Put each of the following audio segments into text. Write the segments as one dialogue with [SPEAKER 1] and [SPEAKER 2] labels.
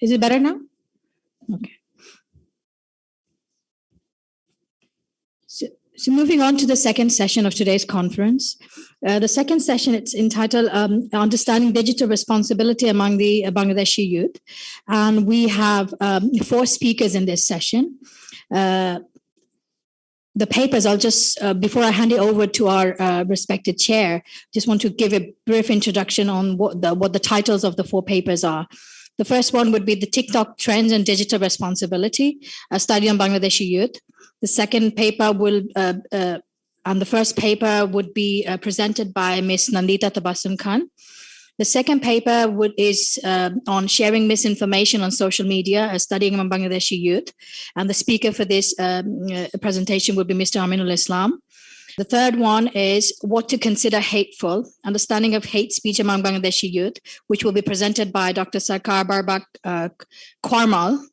[SPEAKER 1] Is it better now? Okay. So moving on to the second session of today's conference. The second session, it's entitled Understanding Digital Responsibility Among the Bangladeshi Youth. And we have 4 speakers in this session. The papers, I'll just, before I hand it over to our respected chair, just want to give a brief introduction on what the titles of the 4 papers are. The first one would be the TikTok Trends and Digital Responsibility, a study on Bangladeshi youth. The second paper will, and the first paper would be presented by Ms. Nandita Tabassum Khan. The second paper is on sharing misinformation on social media, studying among Bangladeshi youth. And the speaker for this presentation would be Mr. Aminul Islam. The third one is what to consider hateful, understanding of hate speech among Bangladeshi youth, which will be presented by Dr. Sarkar Barbak Karmal.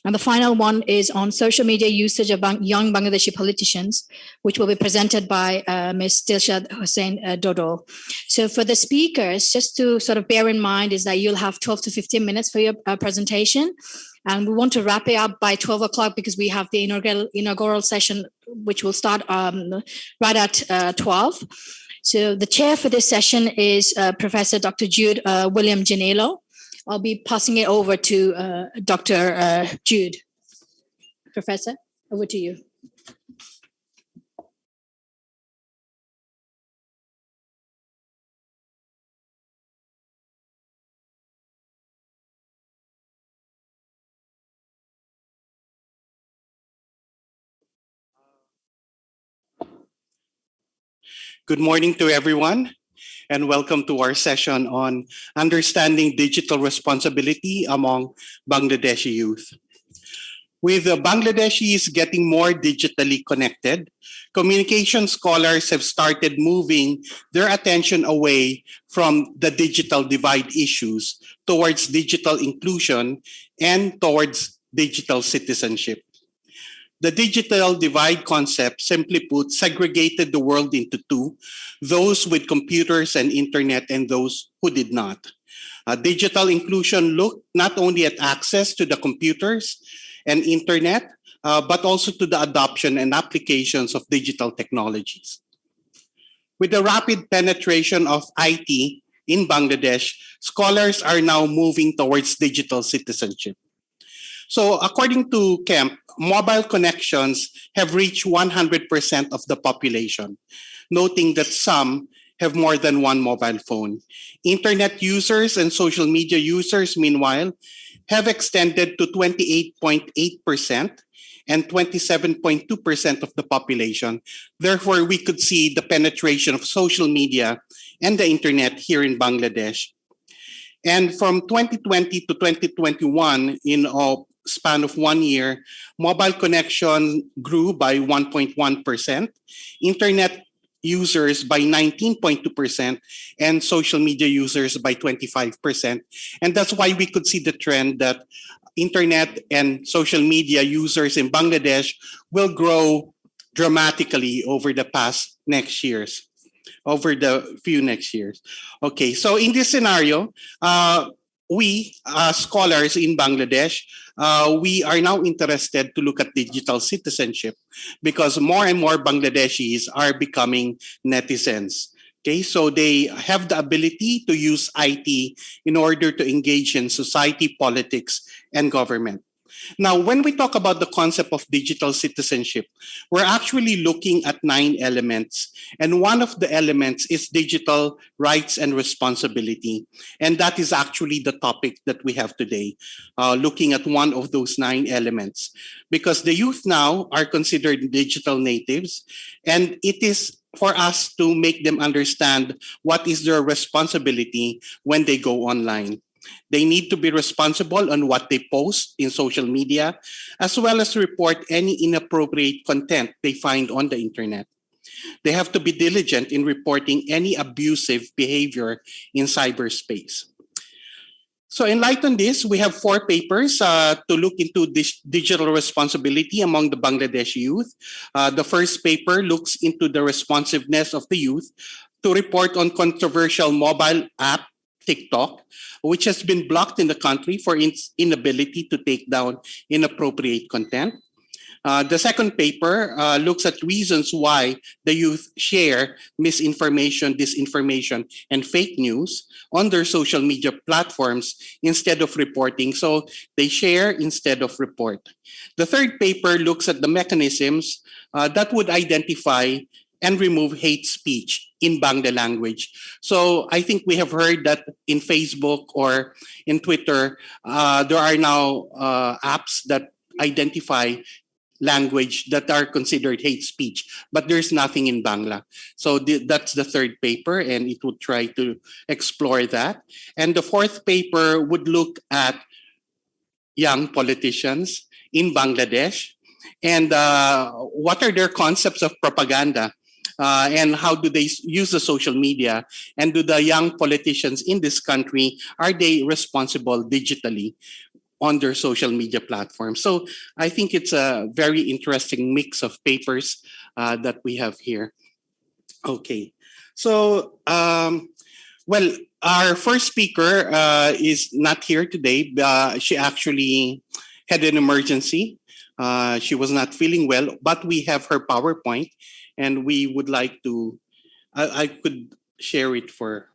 [SPEAKER 1] And the final one is on social media usage of young Bangladeshi politicians, which will be presented by Ms. Dilshad Hussain Dodo. So for the speakers, just to sort of bear in mind is that you'll have 12 to 15 minutes for your presentation. And we want to wrap it up by 12 o'clock because we have the inaugural session, which will start right at 12. So the chair for this session is Professor Dr. Jude William Janelo. I'll be passing it over to Dr. Jude. Professor, over to you.
[SPEAKER 2] Good morning to everyone, and welcome to our session on understanding digital responsibility among Bangladeshi youth. With the Bangladeshis getting more digitally connected, communication scholars have started moving their attention away from the digital divide issues towards digital inclusion and towards digital citizenship. The digital divide concept, simply put, segregated the world into 2, those with computers and internet and those who did not. Digital inclusion looked not only at access to the computers and internet, but also to the adoption and applications of digital technologies. With the rapid penetration of IT in Bangladesh, scholars are now moving towards digital citizenship. So according to Kemp, mobile connections have reached 100% of the population, noting that some have more than one mobile phone. Internet users and social media users, meanwhile, have extended to 28.8% and 27.2% of the population. Therefore, we could see the penetration of social media and the internet here in Bangladesh. And from 2020 to 2021, in a span of 1 year, mobile connection grew by 1.1%, internet users by 19.2%, and social media users by 25%. And that's why we could see the trend that internet and social media users in Bangladesh will grow dramatically over the few next years. Okay, so in this scenario, we, scholars in Bangladesh, we are now interested to look at digital citizenship because more and more Bangladeshis are becoming netizens. Okay, so they have the ability to use IT in order to engage in society, politics, and government. Now, when we talk about the concept of digital citizenship, we're actually looking at 9 elements. And one of the elements is digital rights and responsibility. And that is actually the topic that we have today, looking at one of those 9 elements. Because the youth now are considered digital natives, and it is for us to make them understand what is their responsibility when they go online. They need to be responsible on what they post in social media, as well as report any inappropriate content they find on the internet. They have to be diligent in reporting any abusive behavior in cyberspace. So in light on this, we have 4 papers to look into this digital responsibility among the Bangladeshi youth. The first paper looks into the responsiveness of the youth to report on controversial mobile app TikTok, which has been blocked in the country for its inability to take down inappropriate content. The second paper looks at reasons why the youth share misinformation, disinformation, and fake news on their social media platforms instead of reporting. So they share instead of report. The third paper looks at the mechanisms that would identify and remove hate speech in Bangla language. So I think we have heard that in Facebook or in Twitter, there are now apps that identify language that are considered hate speech, but there's nothing in Bangla. So that's the third paper, and it would try to explore that. And the fourth paper would look at young politicians in Bangladesh and what are their concepts of propaganda. And how do they use the social media? And do the young politicians in this country, are they responsible digitally on their social media platforms? So I think it's a very interesting mix of papers that we have here. Okay. So, well, our first speaker is not here today. She actually had an emergency. She was not feeling well, but we have her PowerPoint, and we would like to, I could share it for,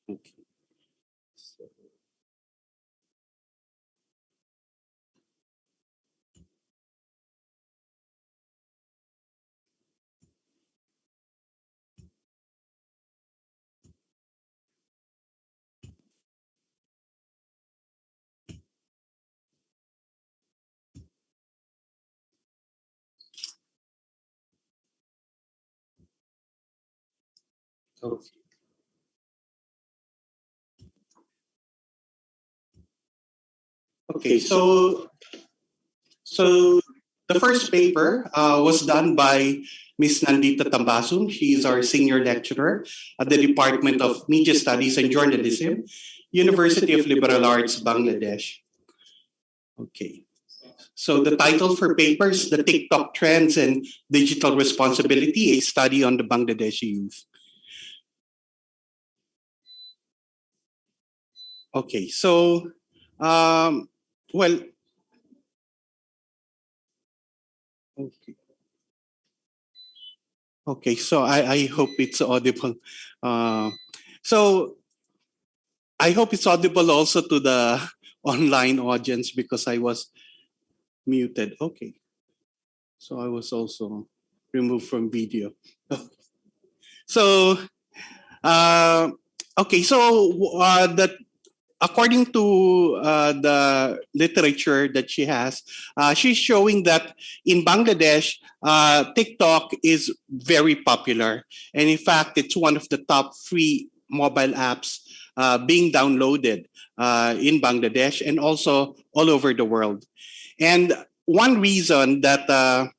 [SPEAKER 2] okay. Okay. Okay, so the first paper was done by Ms. Nandita Tambasum. She is our senior lecturer at the Department of Media Studies and Journalism, University of Liberal Arts, Bangladesh. Okay. So the title for papers, The TikTok Trends and Digital Responsibility, a study on the Bangladeshi youth. Okay, so, well, okay. Okay, so I hope it's audible. Uh, so I hope it's audible also to the online audience because I was muted. Okay, so I was also removed from video. So, uh, okay, so that according to the literature that she has, she's showing that in Bangladesh, TikTok is very popular. And in fact, it's one of the top free mobile apps being downloaded in Bangladesh and also all over the world. And one reason that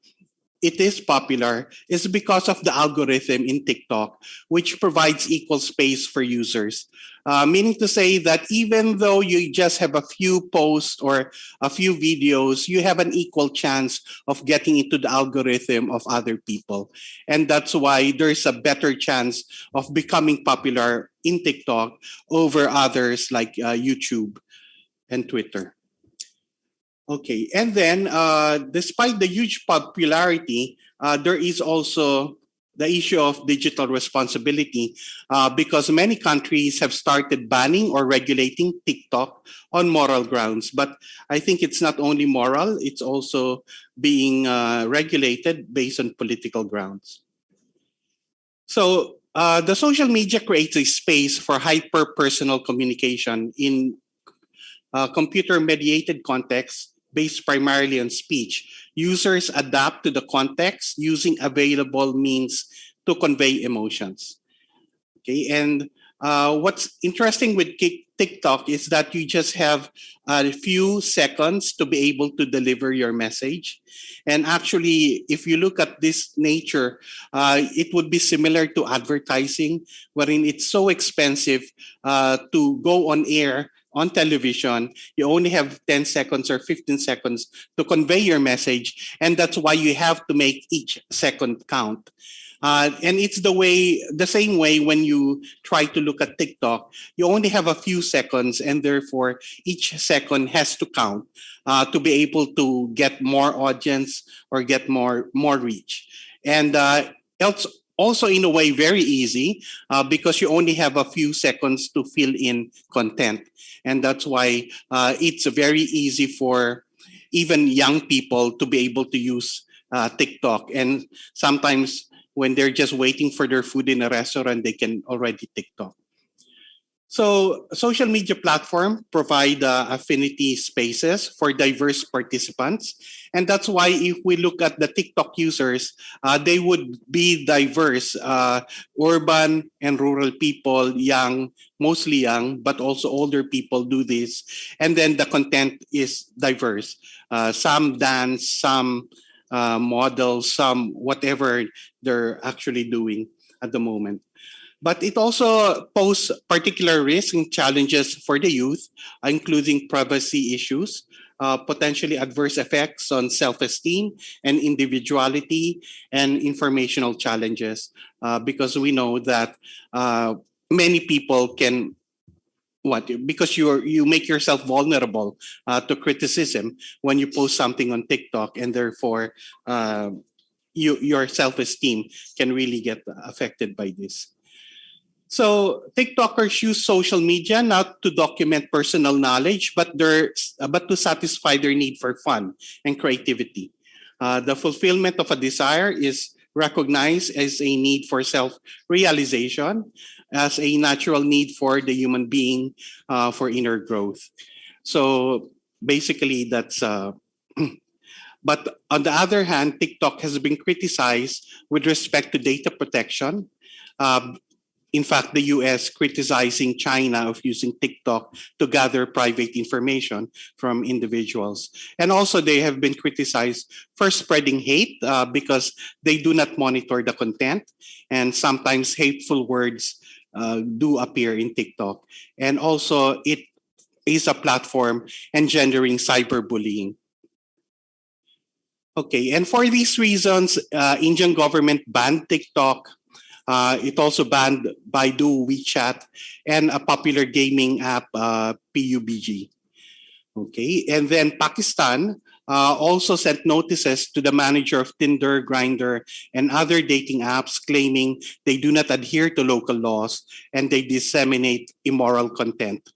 [SPEAKER 2] it is popular is because of the algorithm in TikTok, which provides equal space for users. Meaning to say that even though you just have a few posts or a few videos, you have an equal chance of getting into the algorithm of other people. And that's why there's a better chance of becoming popular in TikTok over others like YouTube and Twitter. Okay, and then despite the huge popularity, there is also the issue of digital responsibility because many countries have started banning or regulating TikTok on moral grounds. But I think it's not only moral, it's also being regulated based on political grounds. So the social media creates a space for hyper-personal communication in computer-mediated context based primarily on speech. Users adapt to the context using available means to convey emotions. Okay, and what's interesting with TikTok is that you just have a few seconds to be able to deliver your message. And actually, if you look at this nature, it would be similar to advertising, wherein it's so expensive to go on air on television, you only have 10 seconds or 15 seconds to convey your message. And that's why you have to make each second count. And it's the same way when you try to look at TikTok, you only have a few seconds, and therefore each second has to count to be able to get more audience or get more reach. And it's also in a way very easy because you only have a few seconds to fill in content. And that's why it's very easy for even young people to be able to use TikTok. And sometimes when they're just waiting for their food in a restaurant, they can already TikTok. So social media platform provide affinity spaces for diverse participants. And that's why if we look at the TikTok users, they would be diverse, urban and rural people, young, mostly young, but also older people do this. And then the content is diverse. Some dance, some models, some whatever they're actually doing at the moment. But it also poses particular risks and challenges for the youth, including privacy issues, potentially adverse effects on self-esteem and individuality, and informational challenges, because we know that many people can because you make yourself vulnerable to criticism when you post something on TikTok, and therefore your self-esteem can really get affected by this. So TikTokers use social media not to document personal knowledge, but to satisfy their need for fun and creativity. The fulfillment of a desire is recognized as a need for self-realization, as a natural need for the human being for inner growth. So basically, that's. But on the other hand, TikTok has been criticized with respect to data protection. Uh, in fact, the US criticizing China of using TikTok to gather private information from individuals. And also, they have been criticized for spreading hate because they do not monitor the content. And sometimes hateful words do appear in TikTok. And also, it is a platform engendering cyberbullying. Okay, and for these reasons, Indian government banned TikTok. It also banned Baidu, WeChat, and a popular gaming app, PUBG. Okay, and then Pakistan also sent notices to the manager of Tinder, Grindr, and other dating apps, claiming they do not adhere to local laws and they disseminate immoral content.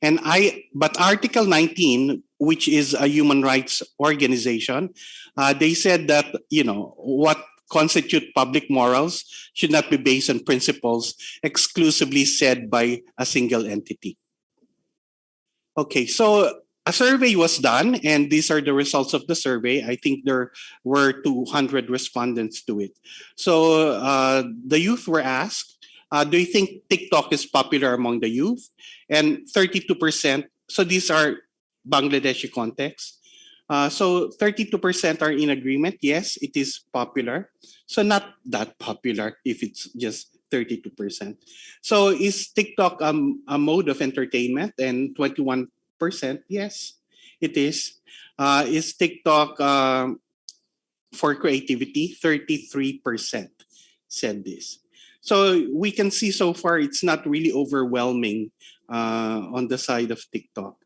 [SPEAKER 2] But Article 19, which is a human rights organization, they said that what constitute public morals should not be based on principles exclusively said by a single entity. Okay, so a survey was done, and these are the results of the survey. I think there were 200 respondents to it. So the youth were asked, do you think TikTok is popular among the youth? And 32%, so these are Bangladeshi context. So 32% are in agreement. Yes, it is popular. So not that popular if it's just 32%. So is TikTok a mode of entertainment? And 21%, yes, it is. Is TikTok for creativity? 33% said this. So we can see so far it's not really overwhelming on the side of TikTok.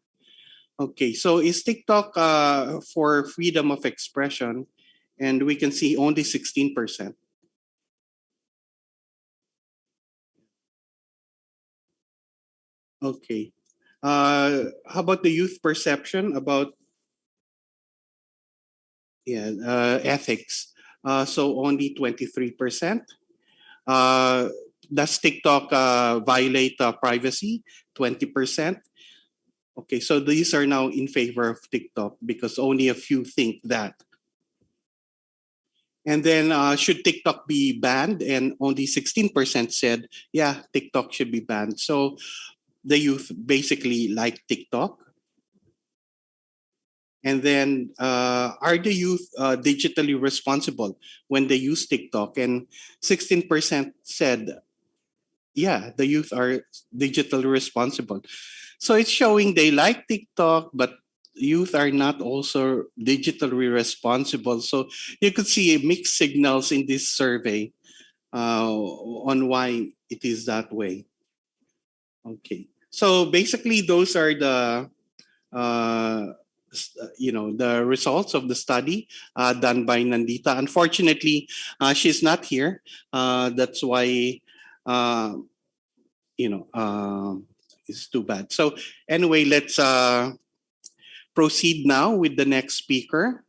[SPEAKER 2] Okay, so is TikTok for freedom of expression? And we can see only 16%. Okay. How about the youth perception about ethics? So only 23%. Does TikTok violate privacy? 20%. Okay, so these are now in favor of TikTok because only a few think that. And then should TikTok be banned? And only 16% said, yeah, TikTok should be banned. So the youth basically like TikTok. And then are the youth digitally responsible when they use TikTok? And 16% said, yeah, the youth are digitally responsible. So it's showing they like TikTok, but youth are not also digitally responsible. So you could see mixed signals in this survey on why it is that way. Okay. So basically, those are the the results of the study done by Nandita. Unfortunately, she's not here. That's why uh, it's too bad. So anyway, let's proceed now with the next speaker.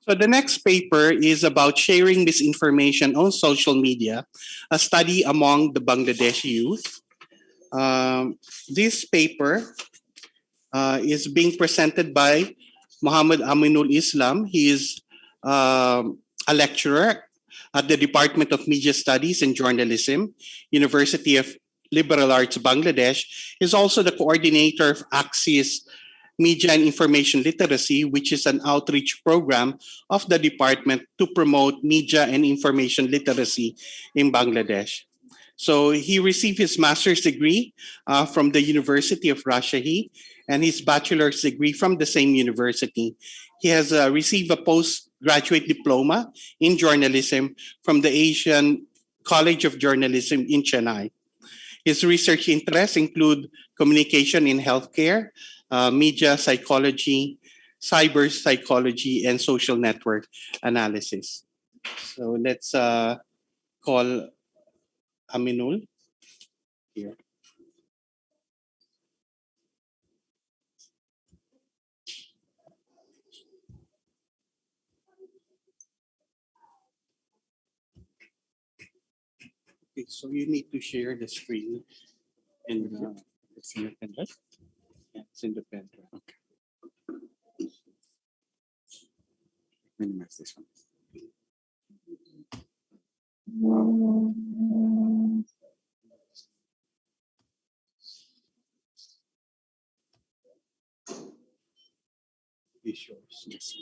[SPEAKER 2] So the next paper is about sharing misinformation on social media, a study among the Bangladeshi youth. This paper is being presented by Muhammad Aminul Islam. He is a lecturer at the Department of Media Studies and Journalism, University of Liberal Arts, Bangladesh. He's also the coordinator of Axis Media and Information Literacy, which is an outreach program of the department to promote media and information literacy in Bangladesh. So he received his master's degree from the University of Rajshahi and his bachelor's degree from the same university. He has received a postgraduate diploma in journalism from the Asian College of Journalism in Chennai. His research interests include communication in healthcare, media psychology, cyber psychology, and social network analysis. So let's call Aminul here. Okay, so you need to share the screen and it's in the pen, right? Yeah, it's in the pen. Okay. Minimize this one. Be sure. Yes.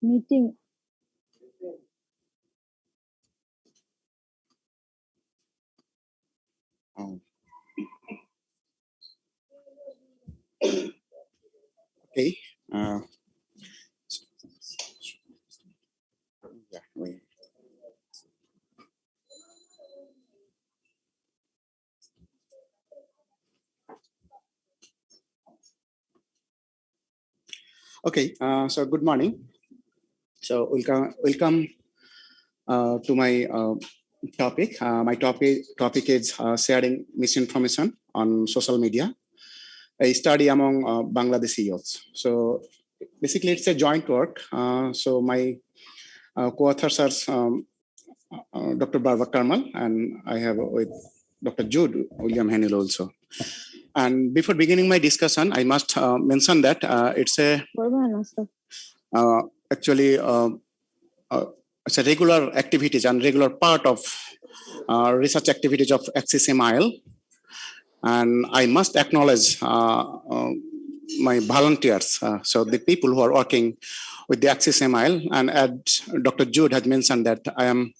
[SPEAKER 3] Meeting.
[SPEAKER 2] Oh. Okay. Yeah, wait. Okay. So good morning. So welcome to my topic. My topic is sharing misinformation on social media, a study among Bangladeshi youths. So basically, it's a joint work. So my co-authors are Dr. Barbara Karmal, and I have with Dr. Jude William Henel also. And before beginning my discussion, I must mention that it's a actually it's a regular activities and regular part of research activities of XSMIL. And I must acknowledge my volunteers, so the people who are working with the XSMIL. And as Dr. Jude has mentioned that I am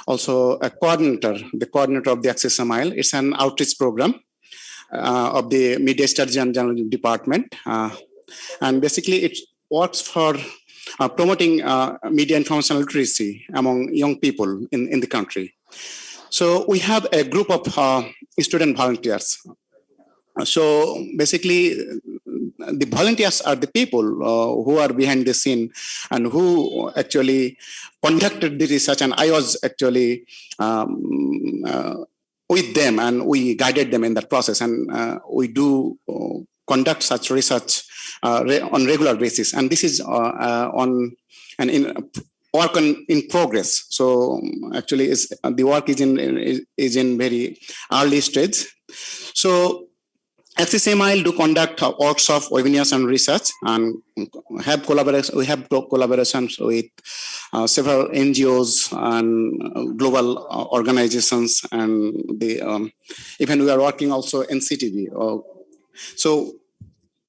[SPEAKER 2] also a coordinator, the coordinator of the XSMIL. It's an outreach program of the Media Studies and Journalism Department. And basically it works for promoting media information literacy among young people in the country. So we have a group of student volunteers. So basically, the volunteers are the people who are behind the scene and who actually conducted the research. And I was actually with them, and we guided them in that process. And we do
[SPEAKER 3] conduct such research on regular basis, and this is on and in work in progress. So actually, the work is in very early stage. So ICSSH do conduct workshops, webinars, and research, and have collaboration. We have collaborations with several NGOs and global organizations, and even we are working also in CTV. So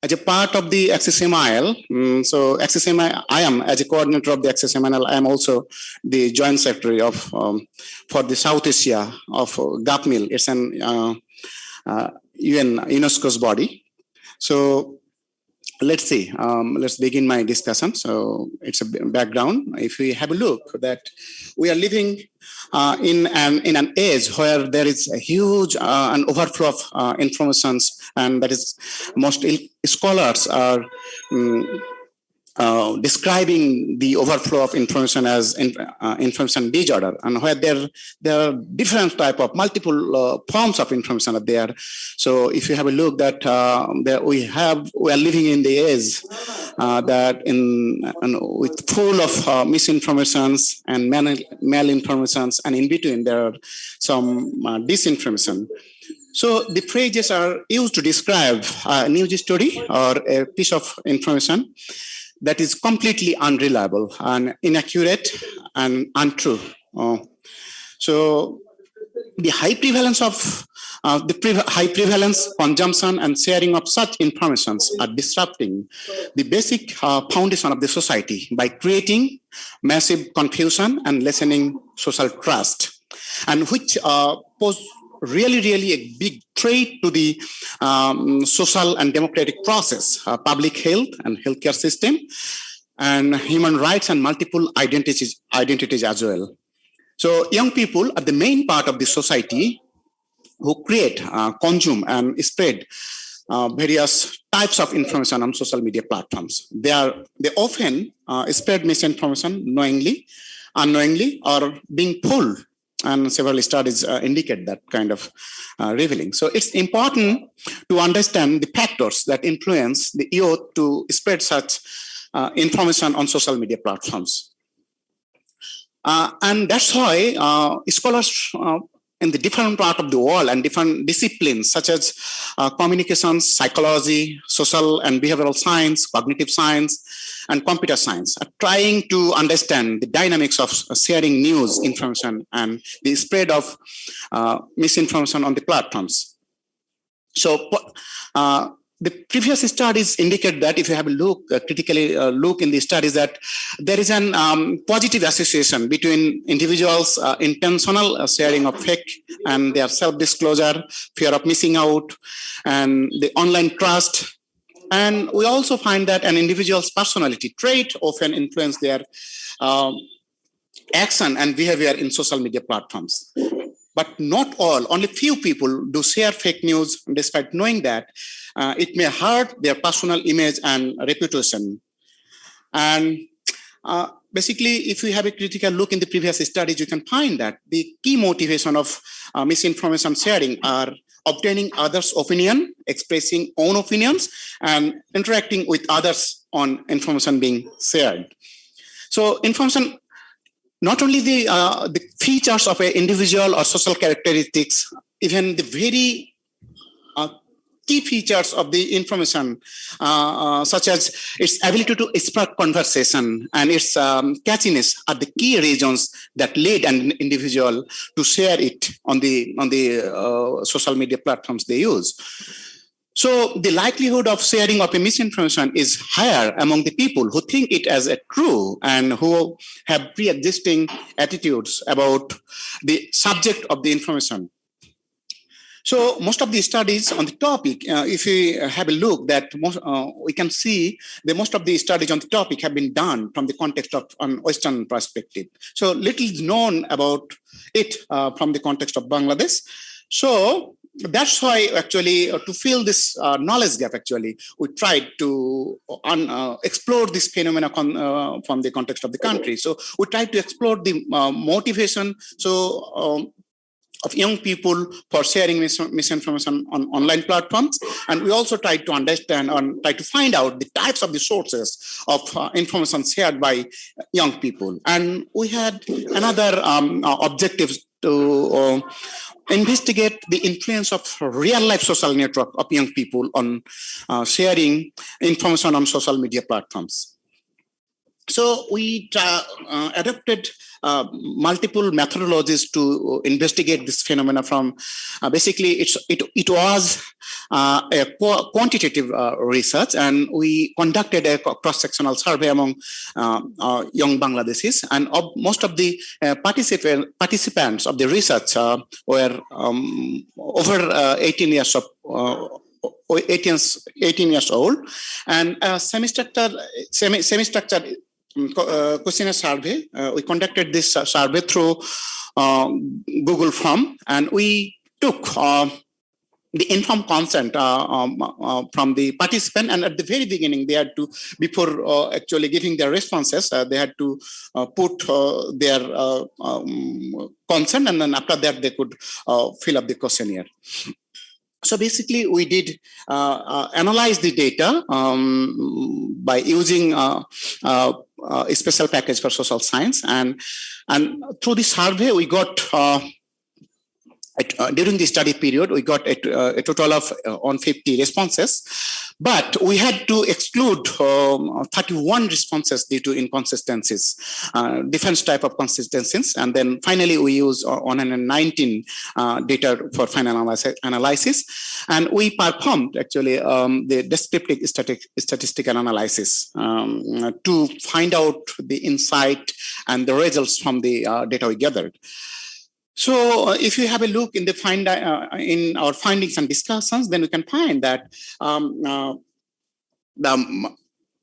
[SPEAKER 3] as a part of the ICSSH, so ICSSH, I am as a coordinator of the ICSSH, I am also the joint secretary of for the South Asia of GAPMIL. It's an UNESCO's body. So let's see. Let's begin my discussion. So it's a background. If we have a look, that we are living in an age where there is a huge an overflow of informations, and that is most scholars are describing the overflow of information as information disorder, and where there are different type of multiple forms of information are there. So if you have a look that we are living in the age that with full of misinformations and malinformations, and in between there are some disinformation. So the phrases are used to describe a news story or a piece of information that is completely unreliable and inaccurate and untrue. So the high prevalence of high prevalence, consumption, and sharing of such informations are disrupting the basic foundation of the society by creating massive confusion and lessening social trust, and which pose really a big threat to the social and democratic process, public health and healthcare system, and human rights and multiple identities as well. So young people are the main part of the society who create, consume, and spread various types of information on social media platforms. They often spread misinformation knowingly, unknowingly, or being pulled. And several studies indicate that kind of revealing. So it's important to understand the factors that influence the youth to spread such information on social media platforms. And that's why scholars in the different part of the world and different disciplines such as communications, psychology, social and behavioral science, cognitive science, and computer science are trying to understand the dynamics of sharing news information and the spread of misinformation on the platforms. So the previous studies indicate that if you have a look, critically look in the studies, that there is an positive association between individuals' intentional sharing of fake and their self-disclosure, fear of missing out, and the online trust. And we also find that an individual's personality trait often influence their action and behavior in social media platforms. But not all, only few people do share fake news, despite knowing that it may hurt their personal image and reputation. And basically, if we have a critical look in the previous studies, you can find that the key motivation of misinformation sharing are obtaining others' opinion, expressing own opinions, and interacting with others on information being shared. So information, not only the features of an individual or social characteristics, even the very key features of the information, such as its ability to spark conversation and its catchiness, are the key reasons that lead an individual to share it on the social media platforms they use. So the likelihood of sharing of a misinformation is higher among the people who think it as a true and who have pre-existing attitudes about the subject of the information. So most of the studies on the topic, if we have a look, that we can see that most of the studies on the topic have been done from the context of an Western perspective. So little is known about it from the context of Bangladesh. So that's why actually to fill this knowledge gap, actually, we tried to explore this phenomena from the context of the country. So we tried to explore the motivation. So of young people for sharing misinformation on online platforms. And we also tried to understand and try to find out the types of the sources of information shared by young people. And we had another objective to investigate the influence of real-life social network of young people on sharing information on social media platforms. So we adopted multiple methodologies to investigate this phenomena. From basically it was a quantitative research, and we conducted a cross-sectional survey among young Bangladeshis, and most of the participants of the research were over 18 years of 18 years old, and semi-structured questionnaire survey. We conducted this survey through Google Form, and we took the informed consent from the participant. And at the very beginning, they had to, before actually giving their responses, they had to put their consent, and then after that, they could fill up the questionnaire. So basically, we did analyze the data by using a special package for social science, and through the survey, we got during the study period, we got a total of 150 responses, but we had to exclude 31 responses due to inconsistencies, different type of consistencies. And then finally, we used 119 data for final analysis. And we performed actually the descriptive statistical analysis to find out the insight and the results from the data we gathered. So if you have a look in the in our findings and discussions, then we can find that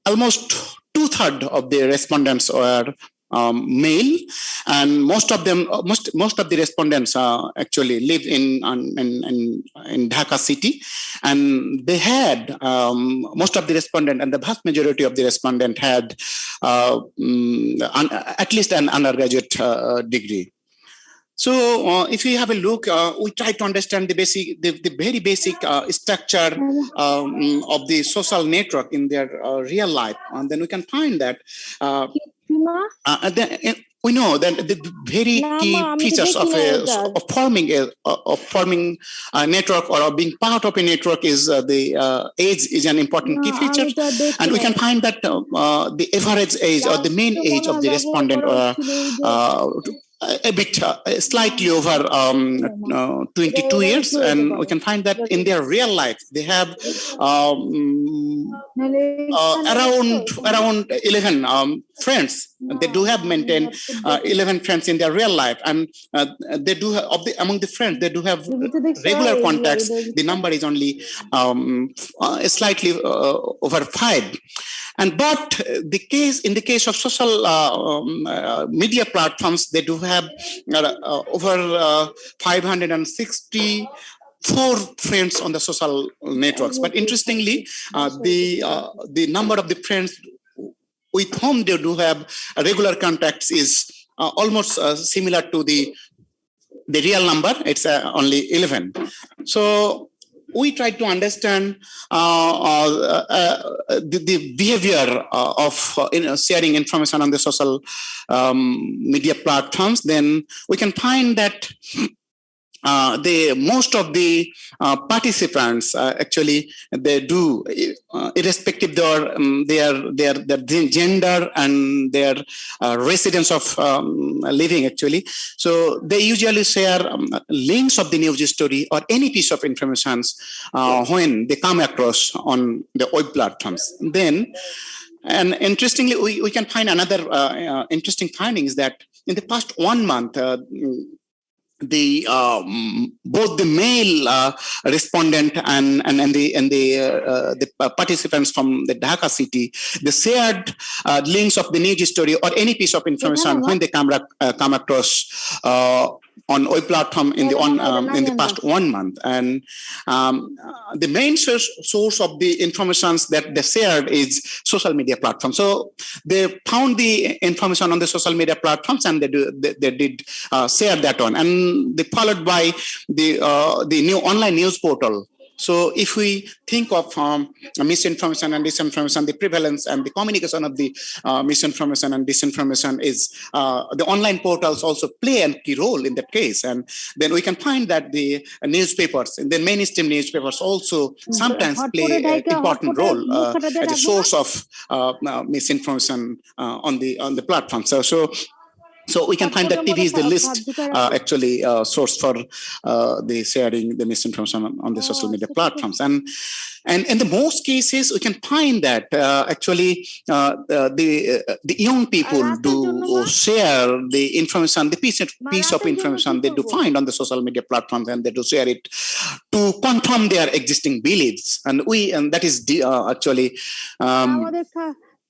[SPEAKER 3] almost 2/3 of the respondents were male, and most of the respondents actually live in Dhaka city, and they had most of the respondent and the vast majority of the respondent had at least an undergraduate degree. So if you have a look, we try to understand the very basic structure of the social network in their real life, and then we can find that we know that the very key features of forming a network or of being part of a network is the age is an important key feature, and we can find that the average age or the mean age of the respondent a bit slightly over 22 years, and we can find that in their real life they have around 11 friends. They do have maintained 11 friends in their real life, and they do have, among the friends they do have regular contacts. The number is only slightly over 5. And but in the case of social media platforms, they do have over 564 friends on the social networks. But interestingly, the number of the friends with whom they do have regular contacts is almost similar to the real number. It's only 11. So we try to understand the behavior of sharing information on the social media platforms. Then we can find that most of the participants actually they do, irrespective of their gender and their residence of living actually. So they usually share links of the news story or any piece of information when they come across on the web platforms. Then, and interestingly, we can find another interesting finding is that in the past 1 month, both the male respondent and the participants from the Dhaka city, they shared links of the news story or any piece of information when they come across on web platform in the past 1 month, and the main source of the information that they shared is social media platforms. So they found the information on the social media platforms, and they did share that on, and they followed by the new online news portal. So if we think of misinformation and disinformation, the prevalence and the communication of the misinformation and disinformation is the online portals also play a key role in that case. And then we can find that the newspapers, and the mainstream newspapers also sometimes play an important role as a source of misinformation on the platform. So we can find that TV is the least actually source for the sharing the misinformation on the social media platforms. And in the most cases, we can find that actually the young people do share the information, the piece of information they do find on the social media platforms, and they do share it to confirm their existing beliefs. And that is actually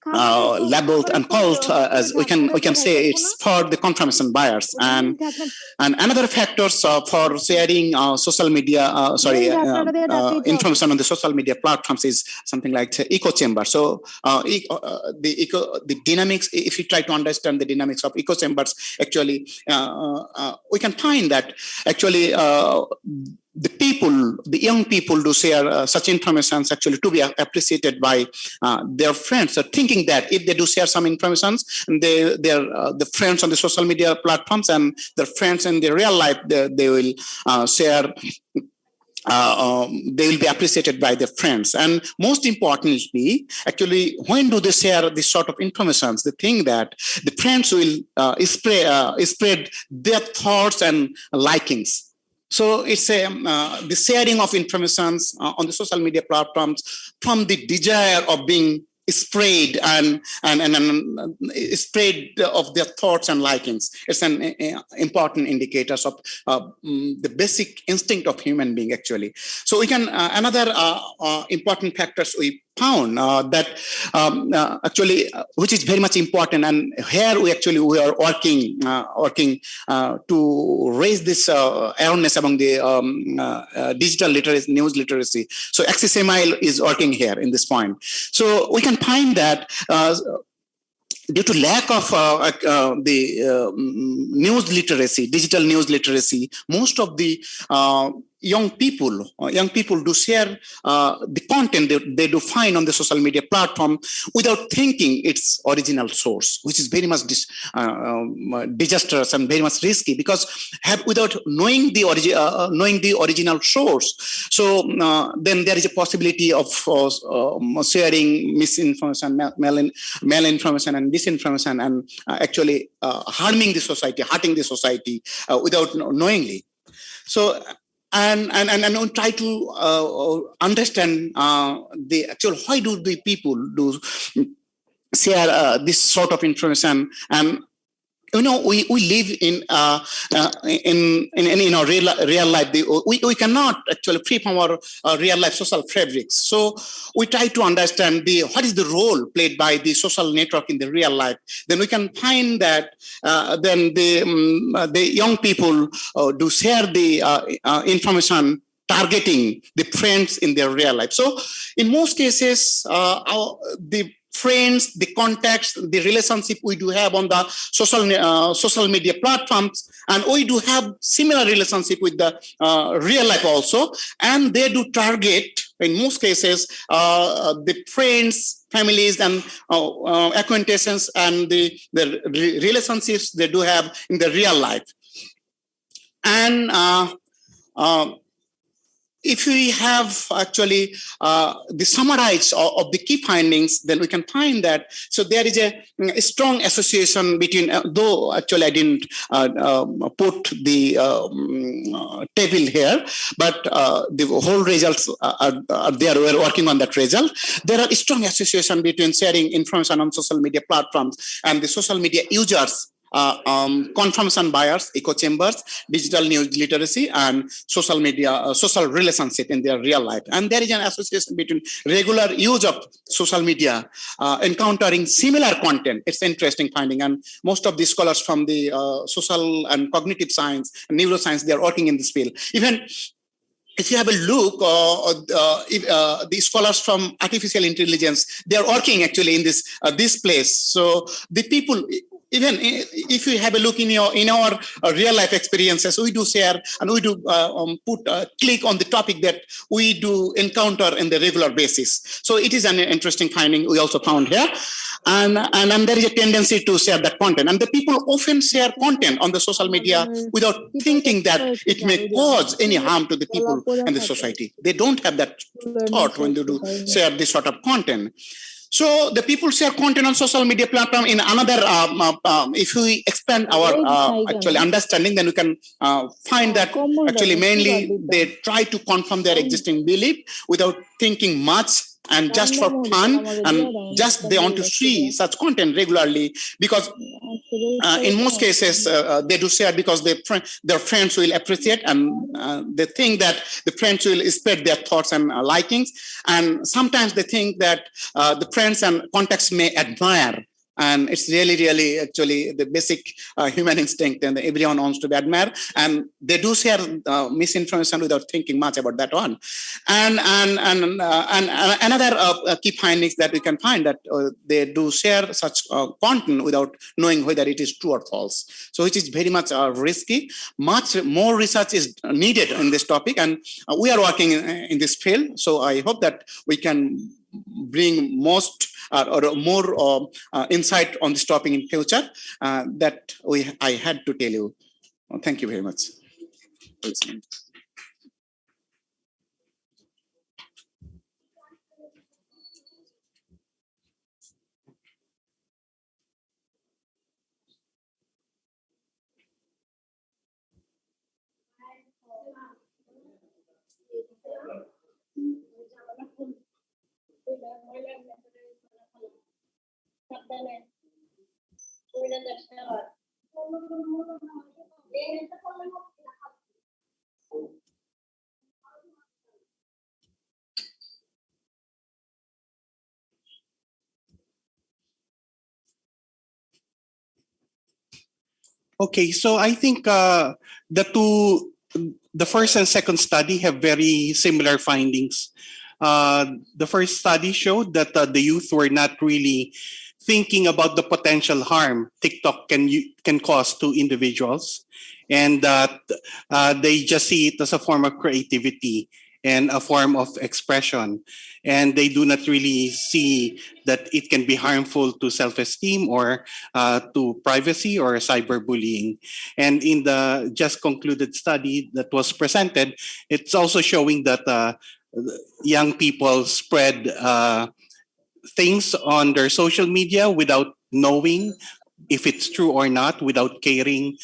[SPEAKER 3] labeled and called as we can say it's for the confirmation bias. And another factors for sharing social media information on the social media platforms is something like echo chamber. So the dynamics, if you try to understand the dynamics of echo chambers, actually we can find that actually the young people do share such information actually to be appreciated by their friends. So thinking that if they do share some information, they're the friends on the social media platforms and their friends in the real life, they will share. They will be appreciated by their friends. And most importantly, actually, when do they share this sort of information? They think that the friends will spread their thoughts and likings. So it's the sharing of information on the social media platforms from the desire of being spread and spread of their thoughts and likings. It's an important indicators of the basic instinct of human being actually. So we can another important factors we found that actually which is very much important, and here we are working to raise this awareness among the digital literacy, news literacy. So XSMI is working here in this point. So we can find that due to lack of the news literacy, digital news literacy, most of the young people do share the content they do find on the social media platform without thinking its original source, which is very much disastrous and very much risky, because without knowing the original source, so then there is a possibility of sharing misinformation, malinformation and disinformation, and actually hurting the society without knowingly. So and try to understand the actual why do the people do share this sort of information. And we live in our real life. We cannot actually free from our real life social fabrics. So we try to understand what is the role played by the social network in the real life. Then we can find that then the young people do share the information targeting the friends in their real life. So in most cases, the friends, the contacts, the relationship we do have on the social media platforms, and we do have similar relationship with the real life also, and they do target in most cases the friends, families, and acquaintances, and the relationships they do have in the real life. And if we have actually the summarize of the key findings, then we can find that so there is a strong association between, though actually I didn't put the table here, but the whole results are there. We're working on that result. There are a strong association between sharing information on social media platforms and the social media users confirmation bias, echo chambers, digital news literacy, and social media, social relationship in their real life. And there is an association between regular use of social media, encountering similar content. It's interesting finding. And most of the scholars from the social and cognitive science and neuroscience, they are working in this field. Even if you have a look, the scholars from artificial intelligence, they are working actually in this place. So the people, even if you have a look in our real life experiences, we do share and we do click on the topic that we do encounter in the regular basis. So it is an interesting finding we also found here. And there is a tendency to share that content. And the people often share content on the social media without thinking that it may cause any harm to the people and the society. They don't have that thought when they do share this sort of content. So the people share content on social media platform in another, if we expand our actually understanding, then we can find that actually mainly they try to confirm their existing belief without thinking much, and just for fun, and just they want to see such content regularly, because in most cases they do share because their friends will appreciate, and they think that the friends will spread their thoughts and likings, and sometimes they think that the friends and contacts may admire. And it's really actually the basic human instinct, and everyone wants to be admired, and they do share misinformation without thinking much about that one. And another key findings that we can find, that they do share such content without knowing whether it is true or false. So it is very much risky. Much more research is needed in this topic, and we are working in this field. So I hope that we can bring most or more insight on this topic in future that I had to tell you. Thank you very much.
[SPEAKER 2] Okay, so I think the first and second study have very similar findings. The first study showed that the youth were not really thinking about the potential harm TikTok can cause to individuals, and that they just see it as a form of creativity and a form of expression. And they do not really see that it can be harmful to self-esteem or to privacy or cyberbullying. And in the just concluded study that was presented, it's also showing that young people spread things on their social media without knowing if it's true or not, without caring,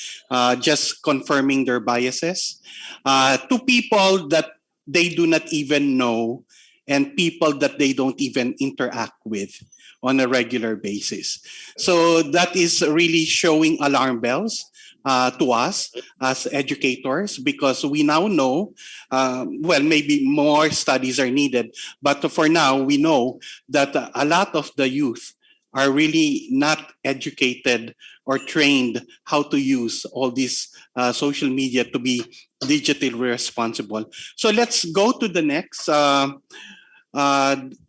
[SPEAKER 2] just confirming their biases to people that they do not even know, and people that they don't even interact with on a regular basis. So that is really showing alarm bells to us as educators, because we now know, well, maybe more studies are needed, but for now we know that a lot of the youth are really not educated or trained how to use all these social media to be digitally responsible. So let's go to the next. The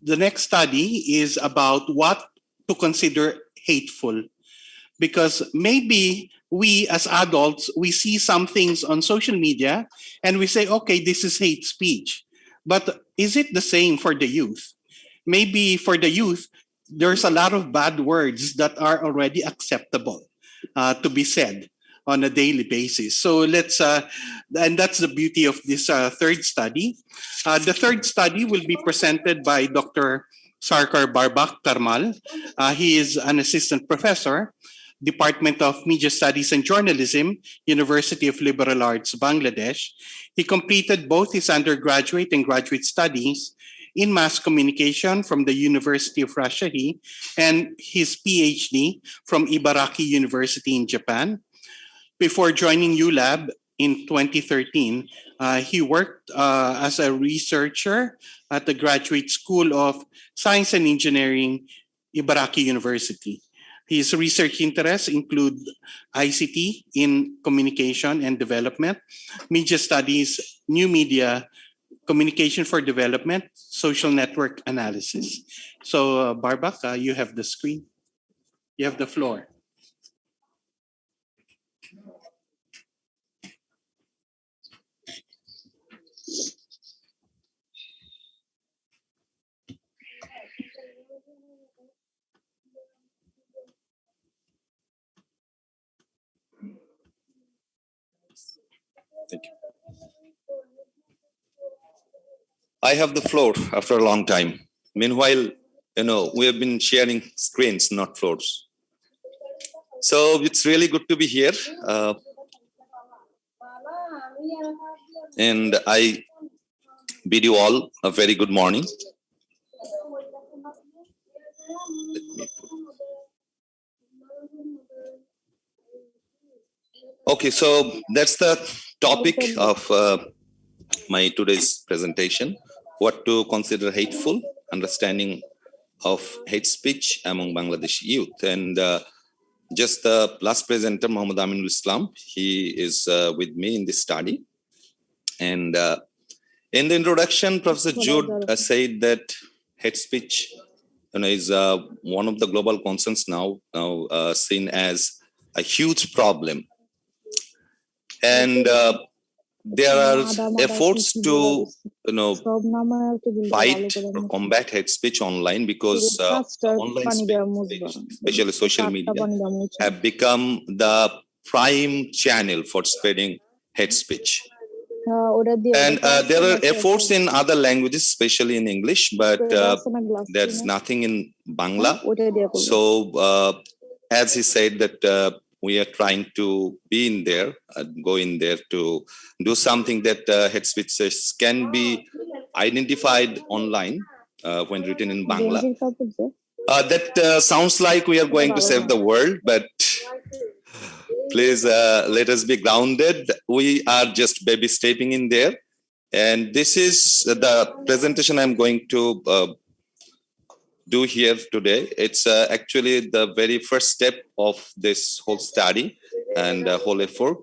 [SPEAKER 2] next study is about what to consider hateful, because maybe we as adults, we see some things on social media and we say, okay, this is hate speech. But is it the same for the youth? Maybe for the youth, there's a lot of bad words that are already acceptable to be said on a daily basis. So let's, and that's the beauty of this third study. The third study will be presented by Dr. Sarkar Barbak Karmal. He is an assistant professor, Department of Media Studies and Journalism, University of Liberal Arts, Bangladesh. He completed both his undergraduate and graduate studies in mass communication from the University of Rajshahi and his PhD from Ibaraki University in Japan. Before joining ULab in 2013, he worked as a researcher at the Graduate School of Science and Engineering, Ibaraki University. His research interests include ICT in communication and development, media studies, new media, communication for development, social network analysis. So, Barbak, you have the screen. You have the floor.
[SPEAKER 4] Thank you. I have the floor after a long time. Meanwhile, we have been sharing screens, not floors. So it's really good to be here. And I bid you all a very good morning. Okay, so that's the topic of my today's presentation, what to consider hateful, understanding of hate speech among Bangladeshi youth. And just the last presenter, Muhammad Aminul Islam, he is with me in this study. And in the introduction, Professor Jude said that hate speech is one of the global concerns now seen as a huge problem. And there are efforts to fight or combat hate speech online because online speech, especially social media, have become the prime channel for spreading hate speech. And there are efforts in other languages, especially in English, but there's nothing in Bangla. So as he said that we are trying to be in there, go in there to do something that hate speeches can be identified online when written in Bangla. That sounds like we are going to save the world, but please let us be grounded. We are just baby stepping in there. And this is the presentation I'm going to do here today. It's actually the very first step of this whole study and whole effort,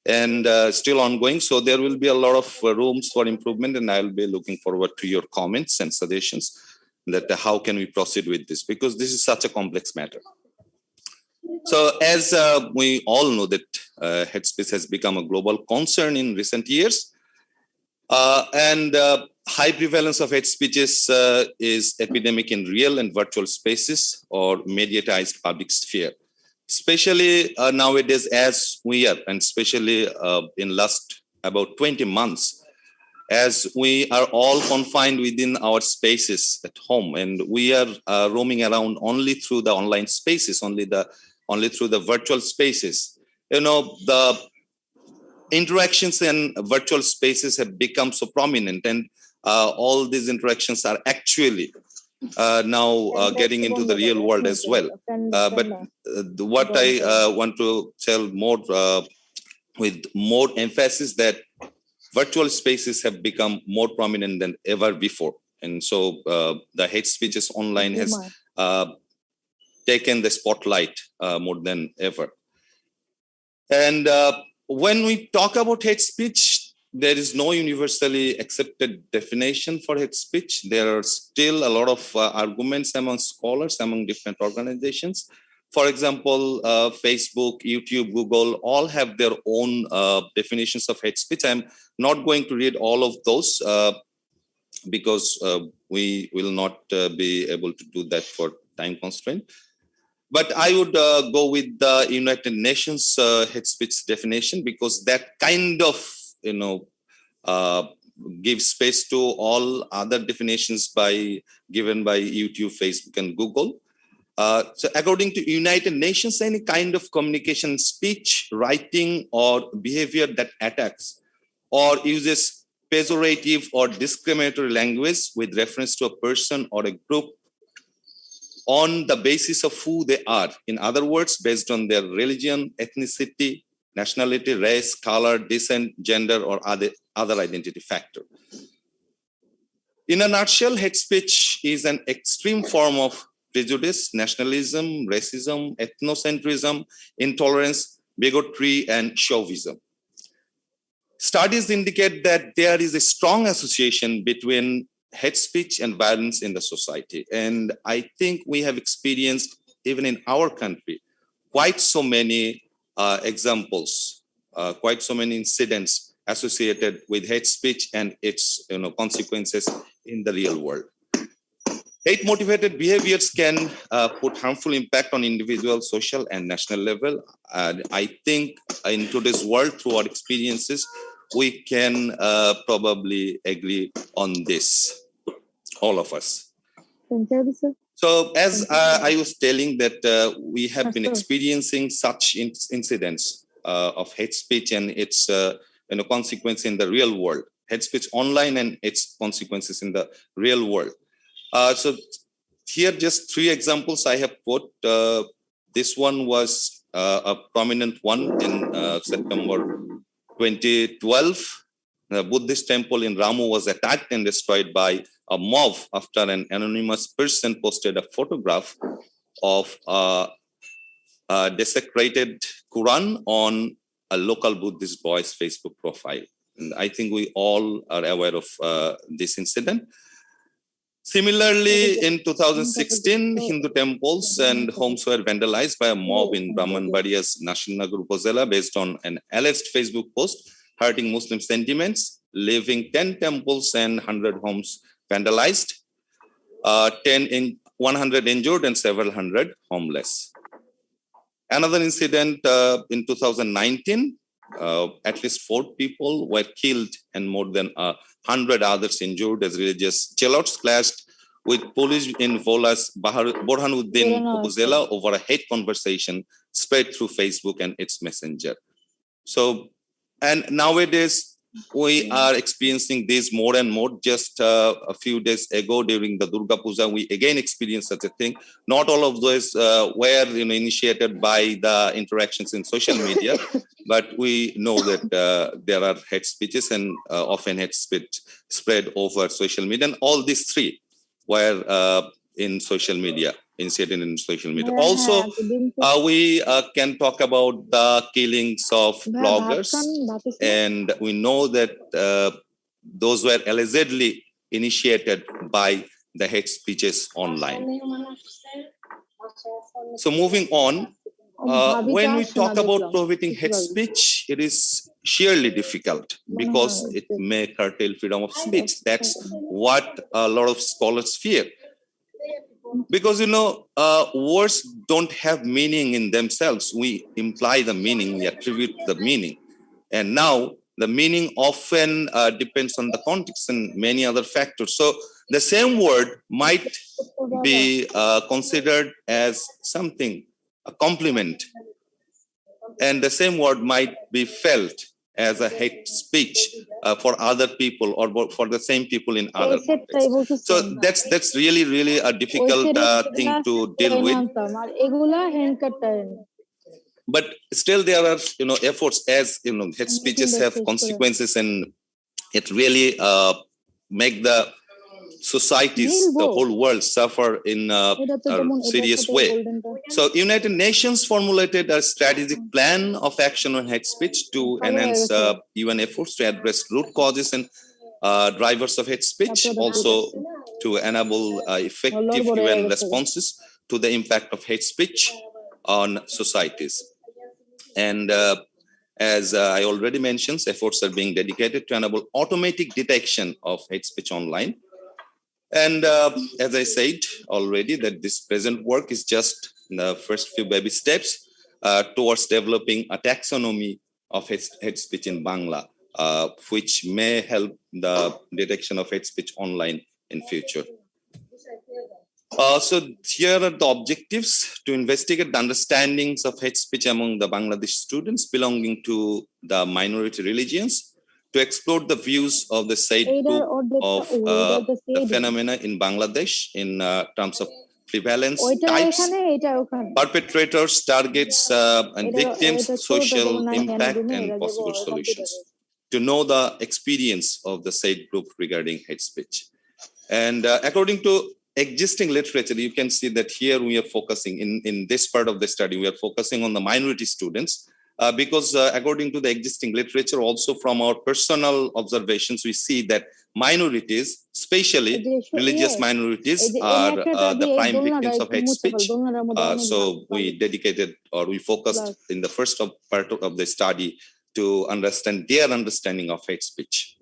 [SPEAKER 4] and still ongoing. So there will be a lot of rooms for improvement, and I'll be looking forward to your comments and suggestions that how can we proceed with this, because this is such a complex matter. So as we all know that hate speech has become a global concern in recent years, and high prevalence of hate speeches is epidemic in real and virtual spaces or mediatized public sphere, especially nowadays as we are, and especially in last about 20 months, as we are all confined within our spaces at home, and we are roaming around only through the online spaces, only through the virtual spaces. The interactions in virtual spaces have become so prominent, and all these interactions are actually now getting into the real world as well. But what I want to tell more with more emphasis that virtual spaces have become more prominent than ever before. And so the hate speeches online has taken the spotlight more than ever. And when we talk about hate speech, there is no universally accepted definition for hate speech. There are still a lot of arguments among scholars, among different organizations. For example, Facebook, YouTube, Google, all have their own definitions of hate speech. I'm not going to read all of those because we will not be able to do that for time constraint. But I would go with the United Nations hate speech definition, because that kind of, gives space to all other definitions given by YouTube, Facebook, and Google. So according to United Nations, any kind of communication, speech, writing, or behavior that attacks or uses pejorative or discriminatory language with reference to a person or a group on the basis of who they are. In other words, based on their religion, ethnicity, nationality, race, color, descent, gender, or other identity factor. In a nutshell, hate speech is an extreme form of prejudice, nationalism, racism, ethnocentrism, intolerance, bigotry, and chauvinism. Studies indicate that there is a strong association between hate speech and violence in the society. And I think we have experienced, even in our country, quite so many examples, quite so many incidents associated with hate speech and its consequences in the real world. Hate-motivated behaviors can put harmful impact on individual, social, and national level. And I think in today's world, through our experiences, we can probably agree on this, all of us. So as I was telling that we have been experiencing such incidents of hate speech and its consequence in the real world, hate speech online and its consequences in the real world. So here just 3 examples I have put. This one was a prominent one in September 2012. The Buddhist temple in Ramu was attacked and destroyed by a mob after an anonymous person posted a photograph of a desecrated Quran on a local Buddhist boy's Facebook profile. And I think we all are aware of this incident. Similarly, in 2016, Hindu temples and homes were vandalized by a mob in Brahmanbaria's Nashinnagar Upazila based on an alleged Facebook post hurting Muslim sentiments, leaving 10 temples and 100 homes vandalized, 100 injured and several hundred homeless. Another incident in 2019, at least 4 people were killed and more than 100 others injured as religious zealots clashed with police in Vola's Borhanuddin Upazila over a hate conversation spread through Facebook and its messenger. So, and nowadays we are experiencing this more and more. Just a few days ago during the Durga Puja, we again experienced such a thing. Not all of those were initiated by the interactions in social media, but we know that there are hate speeches and often hate speech spread over social media. And all these 3 were in social media, initiated in social media. Also, we can talk about the killings of bloggers, and we know that those were allegedly initiated by the hate speeches online. So moving on, when we talk about prohibiting hate speech, it is sheerly difficult because it may curtail freedom of speech. That's what a lot of scholars fear. Because, words don't have meaning in themselves. We imply the meaning, we attribute the meaning. And now the meaning often depends on the context and many other factors. So the same word might be considered as something, a compliment. And the same word might be felt as a hate speech for other people or for the same people in other contexts. So that's really a difficult thing to deal with. But still there are efforts, as hate speeches have consequences, and it really make the societies, the whole world suffer in a serious way. So United Nations formulated a strategic plan of action on hate speech to enhance UN efforts to address root causes and drivers of hate speech, also to enable effective UN responses to the impact of hate speech on societies. And as I already mentioned, efforts are being dedicated to enable automatic detection of hate speech online. And as I said already, that this present work is just the first few baby steps towards developing a taxonomy of hate speech in Bangla, which may help the detection of hate speech online in future. So here are the objectives: to investigate the understandings of hate speech among the Bangladeshi students belonging to the minority religions, to explore the views of the Said group of the phenomena in Bangladesh in terms of prevalence, types, perpetrators, targets, and victims, social impact, and possible solutions. To know the experience of the Said group regarding hate speech. And according to existing literature, you can see that here we are focusing in this part of the study, we are focusing on the minority students because according to the existing literature, also from our personal observations, we see that minorities, especially religious minorities, are the prime victims of hate speech. So we dedicated or we focused in the first part of the study to understand their understanding of hate speech.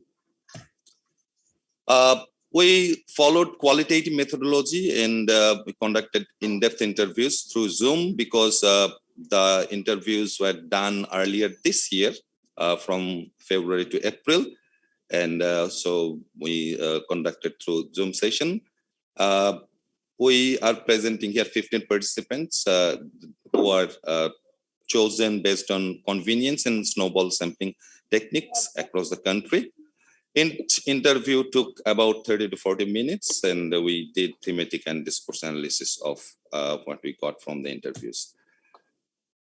[SPEAKER 4] We followed qualitative methodology and we conducted in-depth interviews through Zoom because the interviews were done earlier this year from February to April. And so we conducted through Zoom session. We are presenting here 15 participants who are chosen based on convenience and snowball sampling techniques across the country. Interview took about 30 to 40 minutes, and we did thematic and discourse analysis of what we got from the interviews.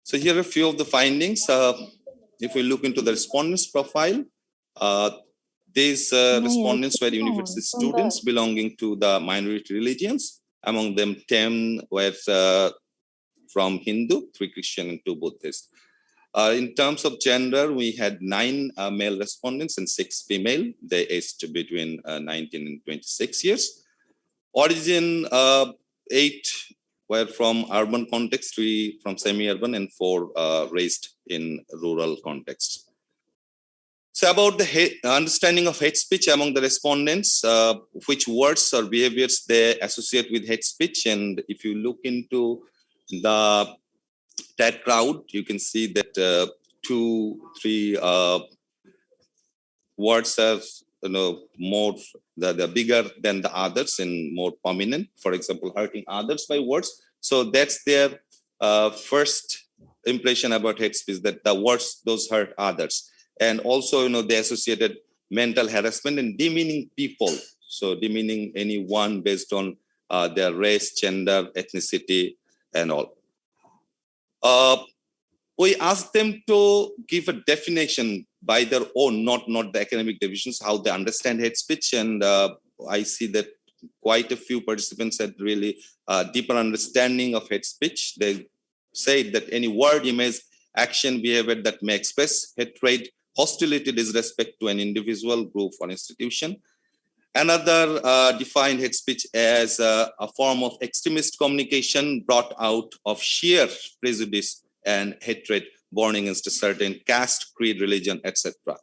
[SPEAKER 4] So here are a few of the findings. If we look into the respondents' profile, these respondents were university students belonging to the minority religions. Among them, 10 were from Hindu, 3 Christian, and 2 Buddhist. In terms of gender, we had 9 male respondents and 6 female. They aged between 19 and 26 years. Origin, 8 were from urban context, 3 from semi-urban, and 4 raised in rural context. So about the understanding of hate speech among the respondents, which words or behaviors they associate with hate speech. And if you look into that crowd, you can see that 2-3 words are more they're bigger than the others and more prominent. For example, hurting others by words. So that's their first impression about hate speech, that the words those hurt others. And also, they associated mental harassment and demeaning people. So demeaning anyone based on their race, gender, ethnicity, and all. We asked them to give a definition by their own, not the academic divisions, how they understand hate speech. And I see that quite a few participants had really deeper understanding of hate speech. They said that any word, image, action, behavior that may express hatred, hostility, disrespect to an individual, group, or institution. Another defined hate speech as a form of extremist communication brought out of sheer prejudice and hatred born against a certain caste, creed, religion, etc.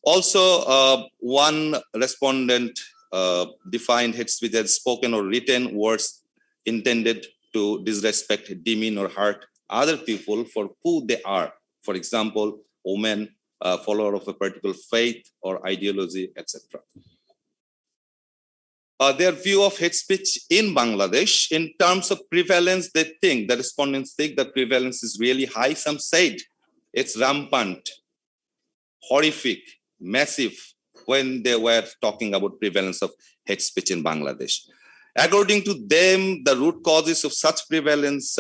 [SPEAKER 4] Also, one respondent defined hate speech as spoken or written words intended to disrespect, demean, or hurt other people for who they are. For example, women, follower of a particular faith or ideology, etc. Their view of hate speech in Bangladesh, in terms of prevalence, the respondents think the prevalence is really high. Some said it's rampant, horrific, massive, when they were talking about prevalence of hate speech in Bangladesh. According to them, the root causes of such prevalence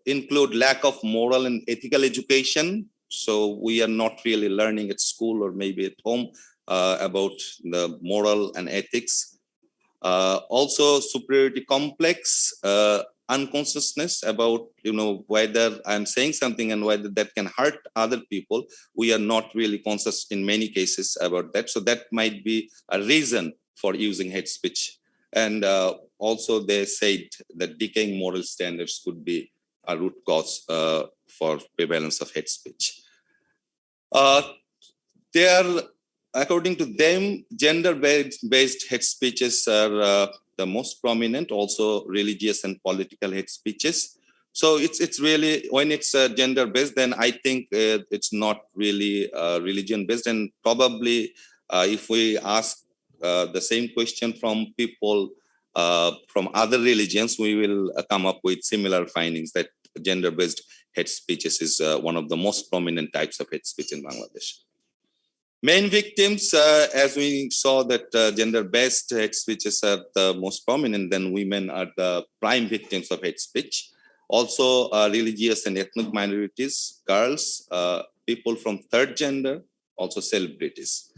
[SPEAKER 4] include lack of moral and ethical education. So we are not really learning at school or maybe at home about the moral and ethics. Also superiority complex, unconsciousness about whether I'm saying something and whether that can hurt other people. We are not really conscious in many cases about that. So that might be a reason for using hate speech. And also they said that decaying moral standards could be a root cause for prevalence of hate speech. According to them, gender-based hate speeches are the most prominent, also religious and political hate speeches. So it's really, when it's gender-based, then I think it's not really religion-based. And probably if we ask the same question from people from other religions, we will come up with similar findings that gender-based hate speeches is one of the most prominent types of hate speech in Bangladesh. Main victims, as we saw that gender-based hate speeches are the most prominent, then women are the prime victims of hate speech. Also, religious and ethnic minorities, girls, people from third gender, also celebrities.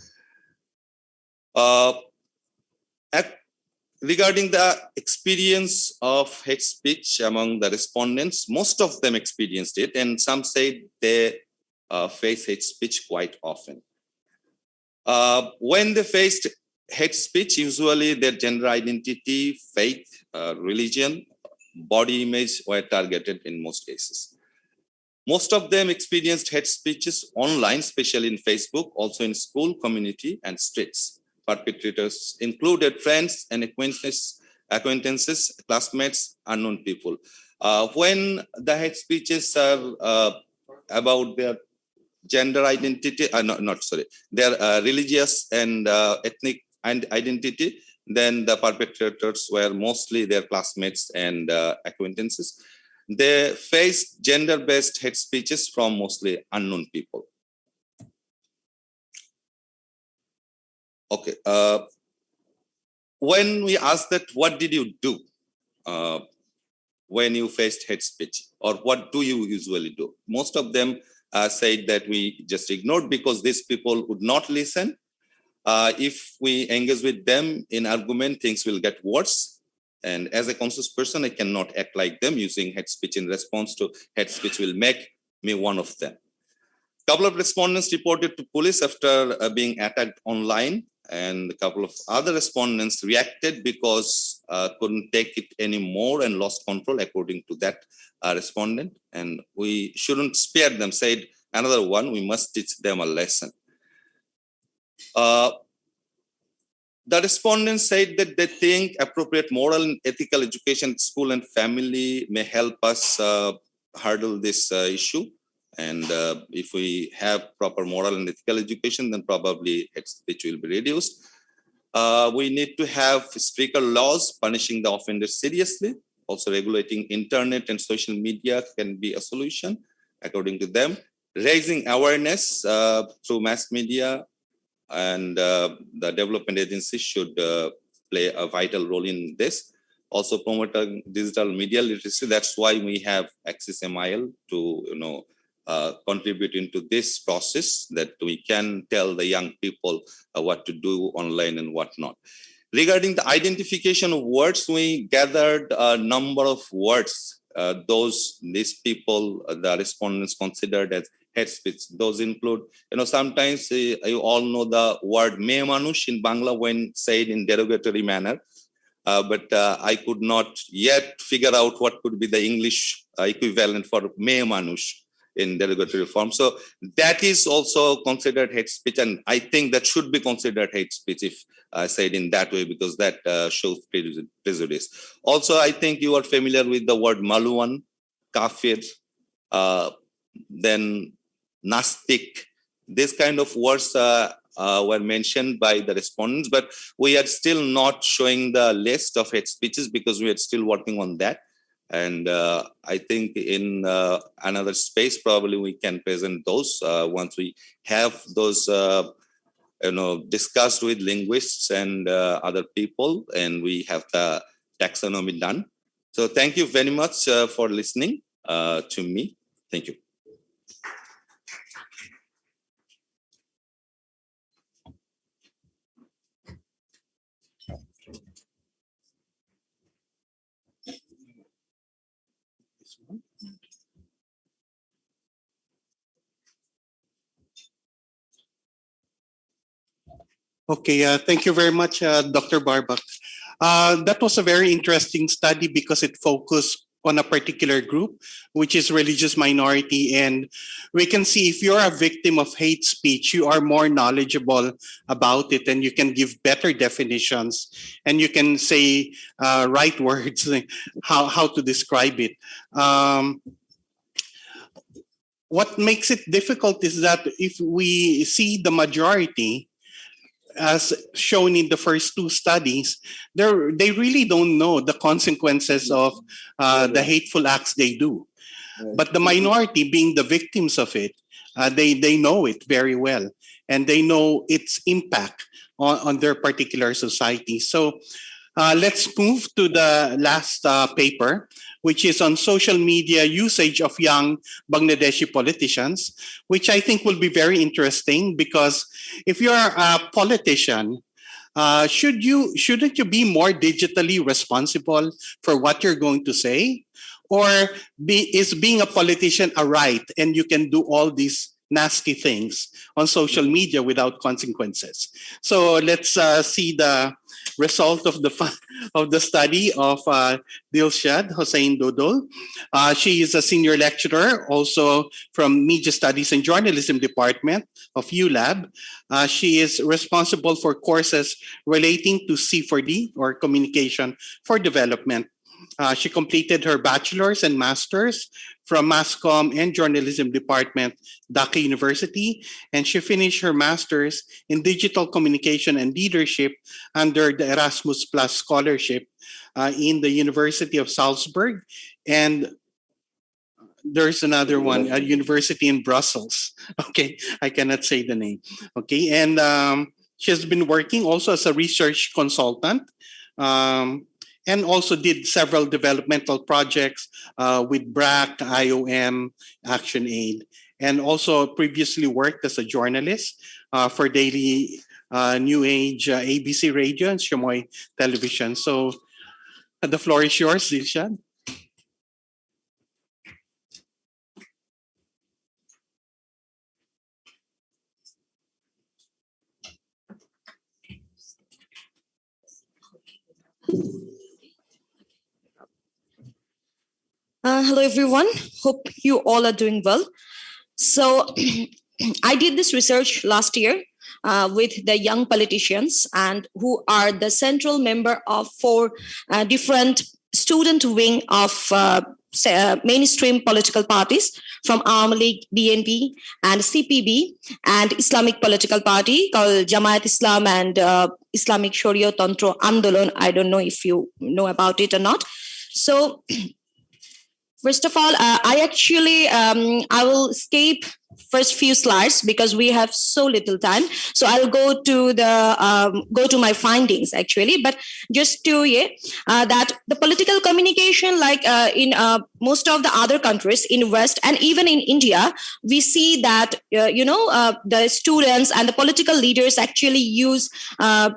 [SPEAKER 4] Regarding the experience of hate speech among the respondents, most of them experienced it, and some said they face hate speech quite often. When they faced hate speech, usually their gender identity, faith, religion, body image were targeted in most cases. Most of them experienced hate speeches online, especially in Facebook, also in school, community, and streets. Perpetrators included friends and acquaintances, classmates, unknown people. When the hate speeches are about their gender identity, their religious and ethnic identity, then the perpetrators were mostly their classmates and acquaintances. They faced gender-based hate speeches from mostly unknown people. Okay. When we asked that, what did you do when you faced hate speech, or what do you usually do? Most of them said that we just ignored because these people would not listen. If we engage with them in argument, things will get worse. And as a conscious person, I cannot act like them. Using hate speech in response to hate speech will make me one of them. A couple of respondents reported to police after being attacked online, and a couple of other respondents reacted because couldn't take it anymore and lost control, according to that respondent. And we shouldn't spare them, said another one, we must teach them a lesson. The respondents said that they think appropriate moral and ethical education at school and family may help us hurdle this issue. And if we have proper moral and ethical education, then probably hate speech will be reduced. We need to have stricter laws punishing the offenders seriously. Also, regulating internet and social media can be a solution, according to them. Raising awareness through mass media, and the development agencies should play a vital role in this. Also, promoting digital media literacy. That's why we have Access MIL to contribute into this process, that we can tell the young people what to do online and what not. Regarding the identification of words, we gathered a number of words. These people, the respondents considered as hate speech. Those include, sometimes you all know the word "meye manush" in Bangla when said in derogatory manner, but I could not yet figure out what could be the English equivalent for "meye manush" in derogatory form. So that is also considered hate speech, and I think that should be considered hate speech if said in that way, because that shows prejudice. Also, I think you are familiar with the word maluan, kafir, then nastik. This kind of words were mentioned by the respondents, but we are still not showing the list of hate speeches because we are still working on that. And I think in another space, probably we can present those once we have those, discussed with linguists and other people, and we have the taxonomy done. So thank you very much for listening to me. Thank you.
[SPEAKER 2] Okay, thank you very much, Dr. Barbak. That was a very interesting study because it focused on a particular group, which is religious minority. And we can see if you're a victim of hate speech, you are more knowledgeable about it and you can give better definitions and you can say right words, how to describe it. What makes it difficult is that if we see the majority, as shown in the first two studies, they really don't know the consequences of the hateful acts they do. But the minority, being the victims of it, they know it very well, and they know its impact on their particular society. So let's move to the last paper, which is on social media usage of young Bangladeshi politicians, which I think will be very interesting, because if you're a politician, shouldn't you be more digitally responsible for what you're going to say? Or is being a politician a right and you can do all these nasty things on social media without consequences? So let's see the result of the study of Dilshad Hossain Dodol. She is a senior lecturer also from Media Studies and Journalism Department of ULab. She is responsible for courses relating to C4D, or Communication for Development. She completed her bachelor's and master's from Mass Comm and Journalism Department, Dhaka University, and she finished her master's in Digital Communication and Leadership under the Erasmus Plus Scholarship in the University of Salzburg, and there's another one, a university in Brussels. Okay, I cannot say the name. Okay, and she has been working also as a research consultant, and also did several developmental projects with BRAC, IOM, ActionAid, and also previously worked as a journalist for Daily New Age, ABC Radio, and Shamoy Television. So the floor is yours, Dilshad.
[SPEAKER 5] Hello, everyone. Hope you all are doing well. So I did this research last year with the young politicians, and who are the central member of 4 different student wing of mainstream political parties, from Awami League, BNP, and CPB, and Islamic political party called Jamaat Islam and Islamic Sharia Tantra Andolon. I don't know if you know about it or not. So first of all, I will skip first few slides because we have so little time. So I'll go to my findings actually. But just to that the political communication, like in most of the other countries in West and even in India, we see that the students and the political leaders actually use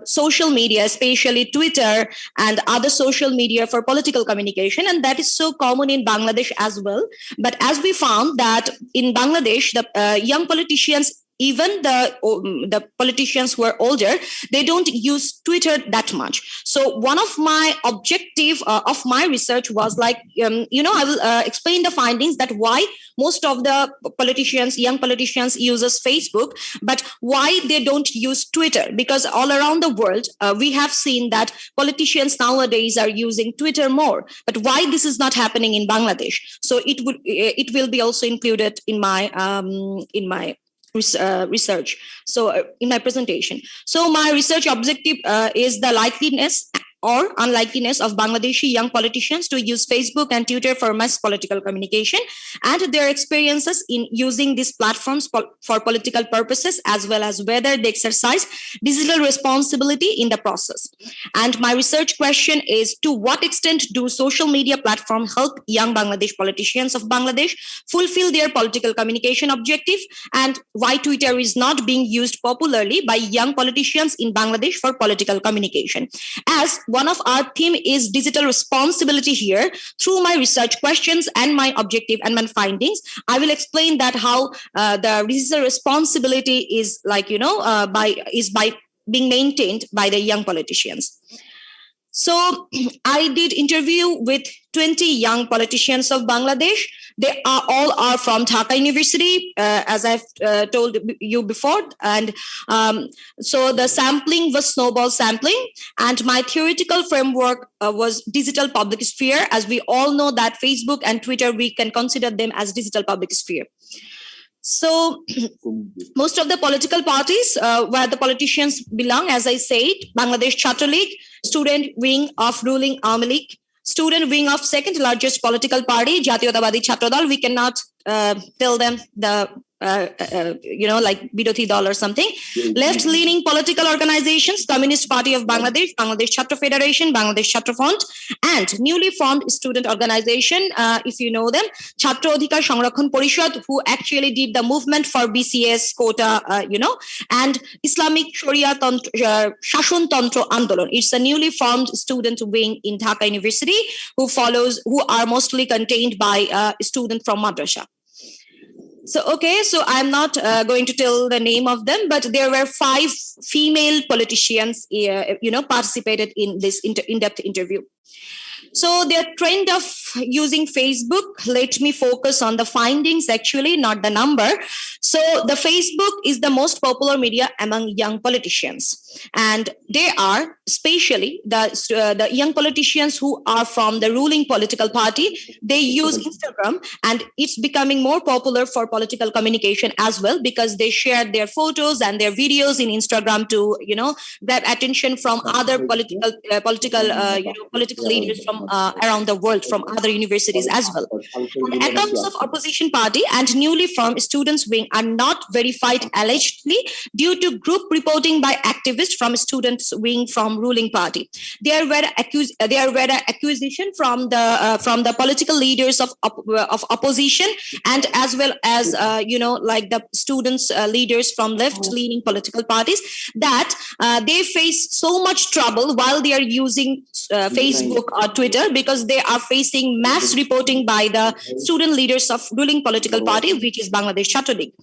[SPEAKER 5] social media, especially Twitter and other social media, for political communication, and that is so common in Bangladesh as well. But as we found that in Bangladesh, the young politicians, even the politicians who are older, they don't use Twitter that much. So one of my objective of my research was like, I will explain the findings, that why most of the young politicians uses Facebook, but why they don't use Twitter. Because all around the world, we have seen that politicians nowadays are using Twitter more. But why this is not happening in Bangladesh? So it will be also included in my research. So in my presentation. So my research objective is the likeliness or unlikeliness of Bangladeshi young politicians to use Facebook and Twitter for mass political communication, and their experiences in using these platforms for political purposes, as well as whether they exercise digital responsibility in the process. And my research question is, to what extent do social media platforms help young Bangladesh politicians of Bangladesh fulfill their political communication objective, and why Twitter is not being used popularly by young politicians in Bangladesh for political communication. As one of our theme is digital responsibility here, through my research questions and my objective and my findings, I will explain that how the digital responsibility is by being maintained by the young politicians. So I did interview with 20 young politicians of Bangladesh. They all are from Dhaka University, as I've told you before. And so the sampling was snowball sampling. And my theoretical framework was digital public sphere. As we all know that Facebook and Twitter, we can consider them as digital public sphere. So most of the political parties where the politicians belong, as I said, Bangladesh Chhatra League, student wing of ruling Awami League, student wing of second largest political party, Jatiyotawadi Chhatra Dal. We cannot tell them the like Birothi Dal or something. Left-leaning political organizations, Communist Party of Bangladesh, Bangladesh Chhatra Federation, Bangladesh Chhatra Front, and newly formed student organization, if you know them, Chhatra Adhikar Sanrakhon Porishad, who actually did the movement for BCS quota, and Islamic Sharia Shashon Tantra Andolon. It's a newly formed student wing in Dhaka University who are mostly contained by students from madrasa. So I'm not going to tell the name of them, but there were 5 female politicians, participated in this in-depth interview. So their trend of using Facebook, let me focus on the findings actually, not the number. So the Facebook is the most popular media among young politicians. And they are especially the young politicians who are from the ruling political party. They use Instagram, and it's becoming more popular for political communication as well, because they share their photos and their videos in Instagram to, grab attention from other political leaders from around the world, from other universities as well. And accounts of opposition party and newly formed students wing are not verified allegedly due to group reporting by activists from students wing from ruling party. There were accusation from the political leaders of opposition, and as well as like the students leaders from left-leaning political parties, that they face so much trouble while they are using Facebook or Twitter, because they are facing mass reporting by the student leaders of ruling political party, which is Bangladesh Chhatra League,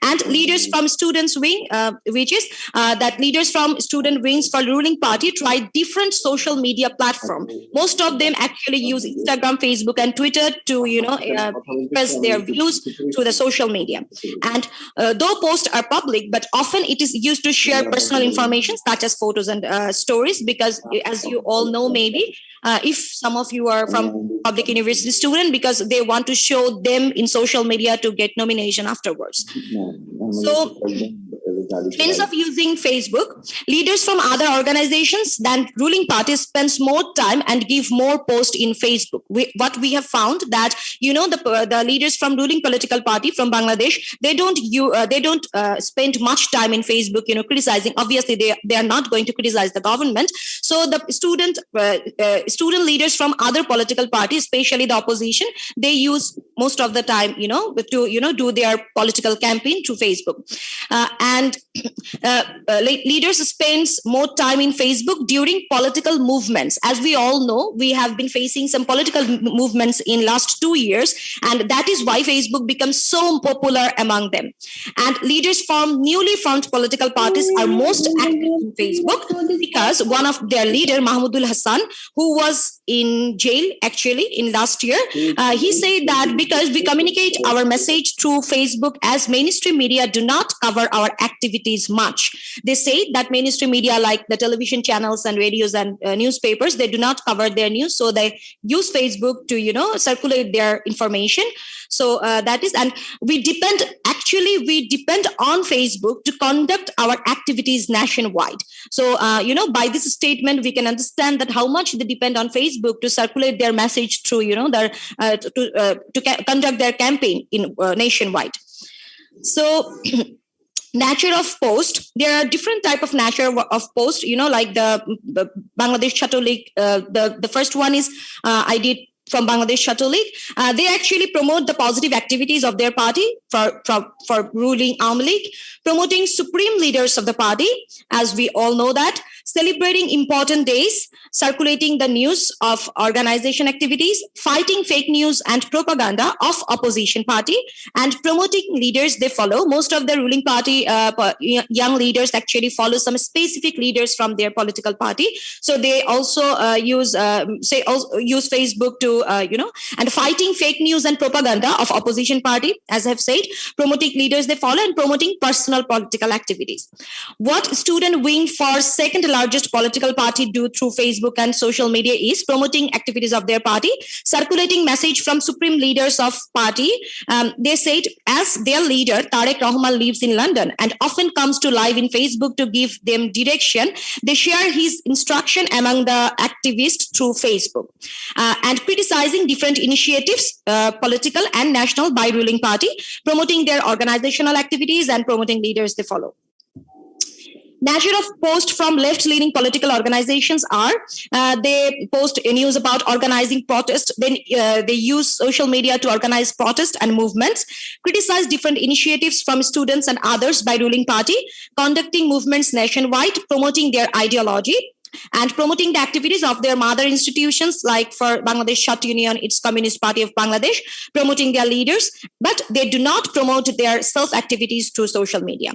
[SPEAKER 5] and leaders from students wing, which is that leaders from student wings for ruling party try different social media platform. Most of them actually use Instagram, Facebook, and Twitter to express their views through the social media. And though posts are public, but often it is used to share personal information such as photos and stories, because as you all know, maybe if some of you are from public university student, because they want to show them in social media to get nomination afterwards. So instead of using Facebook, leaders from other organizations than ruling parties spends more time and give more posts in Facebook. What we have found that the leaders from ruling political party from Bangladesh, they don't spend much time in Facebook criticizing. Obviously they are not going to criticize the government. So the student leaders from other political parties, especially the opposition, they use most of the time to do their political campaign through Facebook. And leaders spends more time in Facebook during political movements. As we all know, we have been facing some political movements in last 2 years, and that is why Facebook becomes so popular among them. And leaders from newly formed political parties are most active in Facebook, because one of their leader, Mahmudul Hassan, who was in jail actually in last year, he said that because we communicate our message through Facebook, as mainstream media do not cover our activities much. They say that mainstream media like the television channels and radios and newspapers, they do not cover their news, so they use Facebook to circulate their information. So that is, and we depend on Facebook to conduct our activities nationwide. So by this statement we can understand that how much they depend on Facebook to circulate their message through their to conduct their campaign in nationwide. So nature of post, there are different type of nature of post, like the Bangladesh Chhatra League. The first one is I did from Bangladesh Chhatra League. They actually promote the positive activities of their party for ruling Awami League, promoting supreme leaders of the party, as we all know that, celebrating important days, circulating the news of organization activities, fighting fake news and propaganda of opposition party, and promoting leaders they follow. Most of the ruling party young leaders actually follow some specific leaders from their political party. So they also use Facebook to and fighting fake news and propaganda of opposition party, as I have said, promoting leaders they follow, and promoting personal political activities. What student wing for second largest political party do through Facebook and social media is promoting activities of their party, circulating message from supreme leaders of party. They said as their leader Tariq Rahman lives in London and often comes to live in Facebook to give them direction, they share his instruction among the activists through Facebook, and criticizing different initiatives, political and national, by ruling party, promoting their organizational activities and promoting leaders they follow. Nature of posts from left-leaning political organizations are they post news about organizing protest, then they use social media to organize protest and movements, criticize different initiatives from students and others by ruling party, conducting movements nationwide, promoting their ideology, and promoting the activities of their mother institutions, like for Bangladesh Chhat Union, it's Communist Party of Bangladesh, promoting their leaders, but they do not promote their self-activities through social media.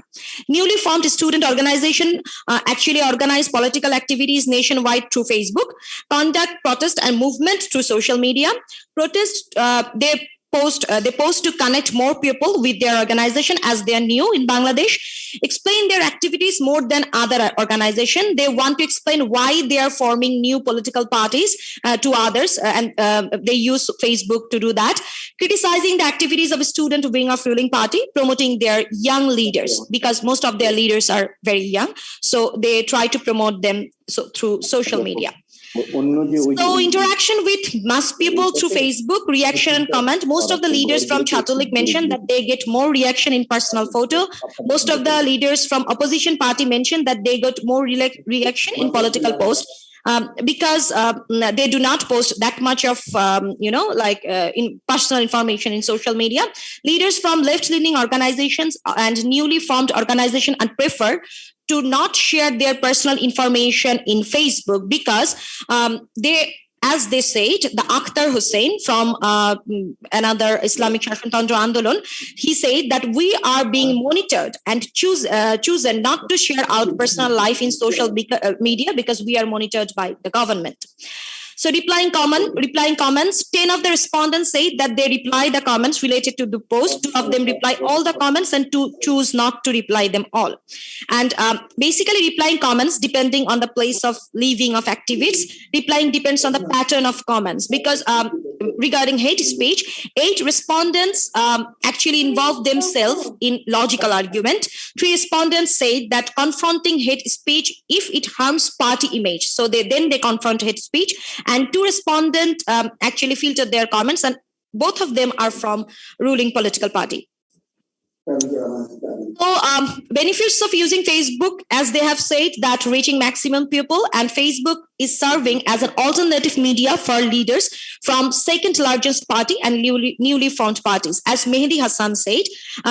[SPEAKER 5] Newly formed student organization actually organize political activities nationwide through Facebook, conduct protest and movement through social media, protest, they post to connect more people with their organization as they are new in Bangladesh, explain their activities more than other organizations. They want to explain why they are forming new political parties to others, and they use Facebook to do that, criticizing the activities of a student wing of ruling party, promoting their young leaders, because most of their leaders are very young, so they try to promote them through social media. So interaction with mass people through Facebook, reaction and comment. Most of the leaders from Chatulik mentioned that they get more reaction in personal photo. Most of the leaders from opposition party mentioned that they got more reaction in political post. Because they do not post that much of, in personal information in social media. Leaders from left-leaning organizations and newly formed organization and prefer to not share their personal information in Facebook because as they said, the Akhtar Hussain from another Islamic Shashantantra Andolon, he said that we are being monitored and chosen not to share our personal life in social media because we are monitored by the government. So replying comments, 10 of the respondents say that they reply the comments related to the post, 2 of them reply all the comments, and 2 choose not to reply them all. And basically replying comments depending on the place of living of activists, replying depends on the pattern of comments, because regarding hate speech, 8 respondents actually involved themselves in logical argument. 3 respondents say that confronting hate speech if it harms party image, so they confront hate speech, and 2 respondents actually filtered their comments, and both of them are from ruling political party. So benefits of using Facebook, as they have said, that reaching maximum people, and Facebook is serving as an alternative media for leaders from second largest party and newly formed parties. As Mehdi Hassan said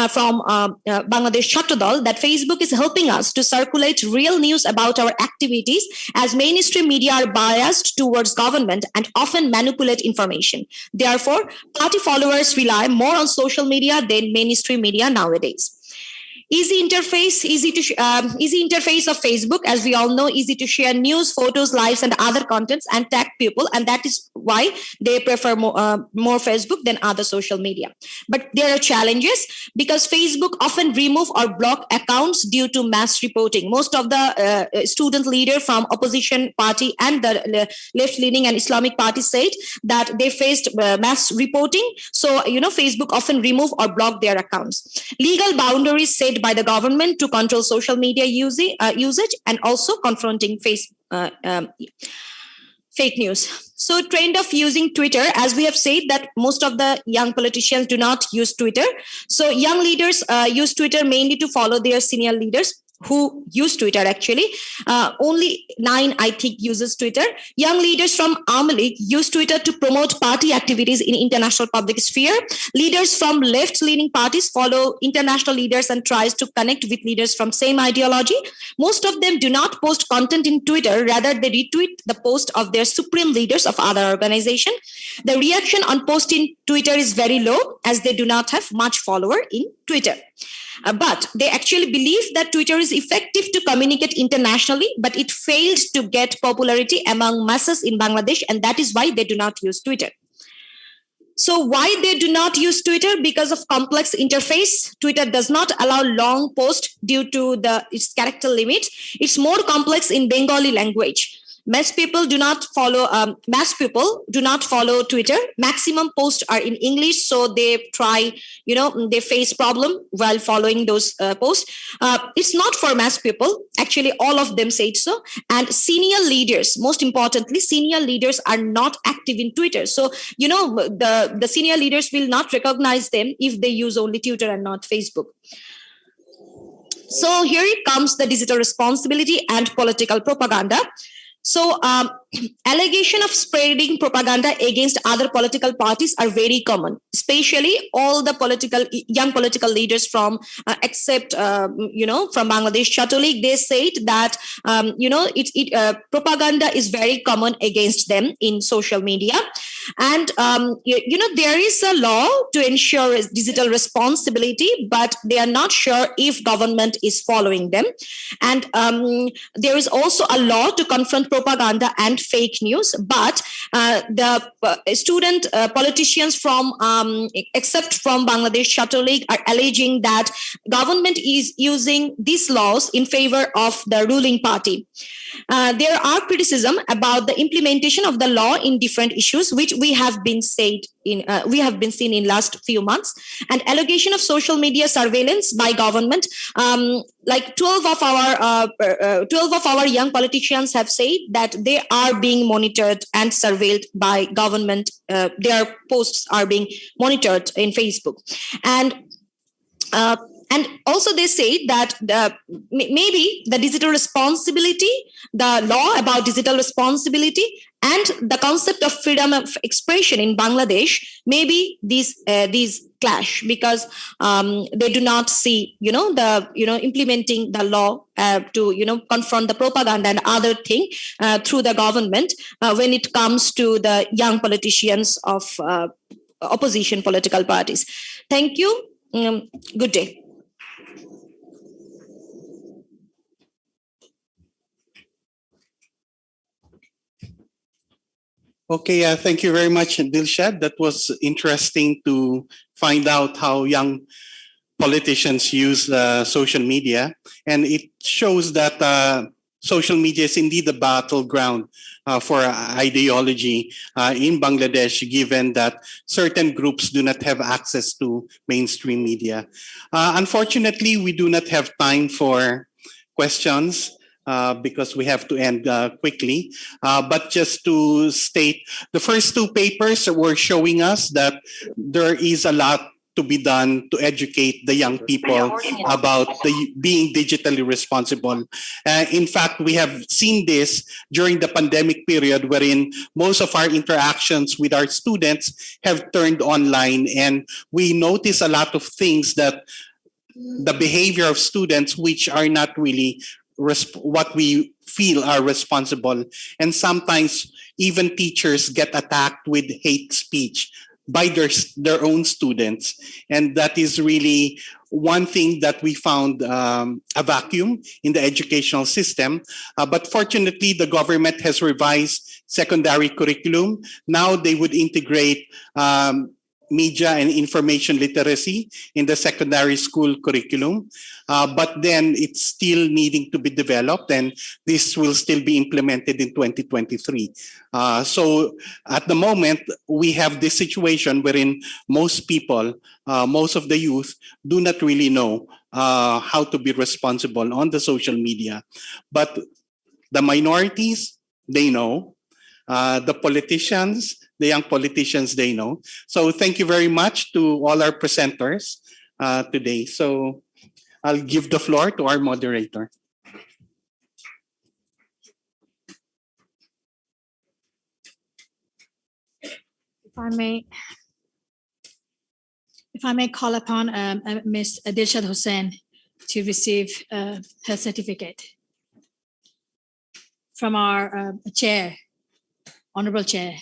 [SPEAKER 5] from Bangladesh Chatrodal, that Facebook is helping us to circulate real news about our activities, as mainstream media are biased towards government and often manipulate information. Therefore, party followers rely more on social media than mainstream media nowadays. Easy interface of Facebook, as we all know, easy to share news, photos, lives, and other contents and tag people, and that is why they prefer more Facebook than other social media. But there are challenges, because Facebook often remove or block accounts due to mass reporting. Most of the student leader from opposition party and the left-leaning and Islamic party said that they faced mass reporting. So, Facebook often remove or block their accounts. Legal boundaries set by the government to control social media usage, and also confronting fake news. So trend of using Twitter, as we have said that most of the young politicians do not use Twitter. So young leaders use Twitter mainly to follow their senior leaders who use Twitter actually. Only 9, I think, uses Twitter. Young leaders from Army League use Twitter to promote party activities in international public sphere. Leaders from left-leaning parties follow international leaders and tries to connect with leaders from same ideology. Most of them do not post content in Twitter, rather they retweet the post of their supreme leaders of other organization. The reaction on post in Twitter is very low, as they do not have much follower in Twitter. But they actually believe that Twitter is effective to communicate internationally, but it failed to get popularity among masses in Bangladesh, and that is why they do not use Twitter. So why they do not use Twitter? Because of complex interface. Twitter does not allow long posts due to its character limit. It's more complex in Bengali language. Mass people do not follow Twitter. Maximum posts are in English, so they try, they face problem while following those posts. It's not for mass people. Actually, all of them said so. And senior leaders, most importantly, senior leaders are not active in Twitter. So, the senior leaders will not recognize them if they use only Twitter and not Facebook. So here it comes, the digital responsibility and political propaganda. So allegation of spreading propaganda against other political parties are very common, especially all the young political leaders from except from Bangladesh Chapter League. They said that propaganda is very common against them in social media, and there is a law to ensure digital responsibility, but they are not sure if government is following them. And there is also a law to confront propaganda and fake news, but the student politicians from except from Bangladesh Chapter League are alleging that government is using these laws in favor of the ruling party. There are criticism about the implementation of the law in different issues, which we have been seen in last few months, and allegation of social media surveillance by government. Like 12 of our young politicians have said that they are being monitored and surveilled by government. Their posts are being monitored in Facebook, and also they say that maybe the digital responsibility, the law about digital responsibility, and the concept of freedom of expression in Bangladesh, maybe these clash, because they do not see implementing the law to confront the propaganda and other thing through the government when it comes to the young politicians of opposition political parties. Thank you. Good day.
[SPEAKER 2] Okay, thank you very much, Dilshad. That was interesting to find out how young politicians use social media. And it shows that social media is indeed a battleground for ideology in Bangladesh, given that certain groups do not have access to mainstream media. Unfortunately, we do not have time for questions. Because we have to end quickly. But just to state, the first two papers were showing us that there is a lot to be done to educate the young people about being digitally responsible. In fact, we have seen this during the pandemic period, wherein most of our interactions with our students have turned online, and we notice a lot of things that the behavior of students which are not really what we feel are responsible. And sometimes even teachers get attacked with hate speech by their own students. And that is really one thing that we found a vacuum in the educational system. But fortunately, the government has revised secondary curriculum. Now they would integrate media and information literacy in the secondary school curriculum. But then it's still needing to be developed, and this will still be implemented in 2023. So at the moment, we have this situation wherein most people, most of the youth, do not really know how to be responsible on the social media. But the minorities, they know. The politicians, the young politicians, they know. So thank you very much to all our presenters today. So I'll give the floor to our moderator.
[SPEAKER 1] If I may call upon Ms. Dilshad Hussain to receive her certificate from our chair, Honorable Chair.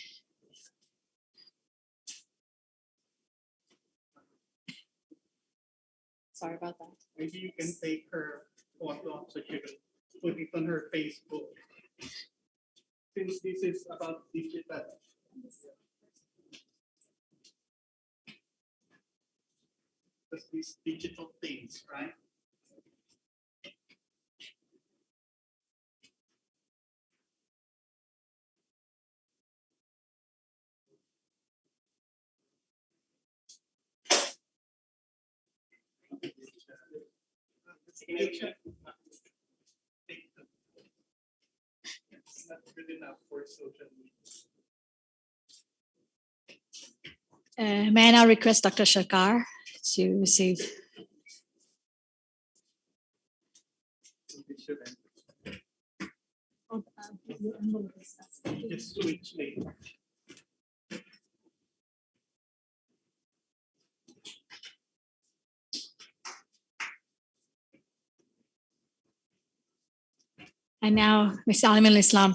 [SPEAKER 1] Sorry about that.
[SPEAKER 2] Maybe you can take her photo so she can put it on her Facebook. Since this is about digital. us these digital things, right? It's not good enough for social media.
[SPEAKER 1] May I now request Dr. Shakar to receive?
[SPEAKER 2] Just switch later.
[SPEAKER 1] And now, Mr. Alim al-Islam.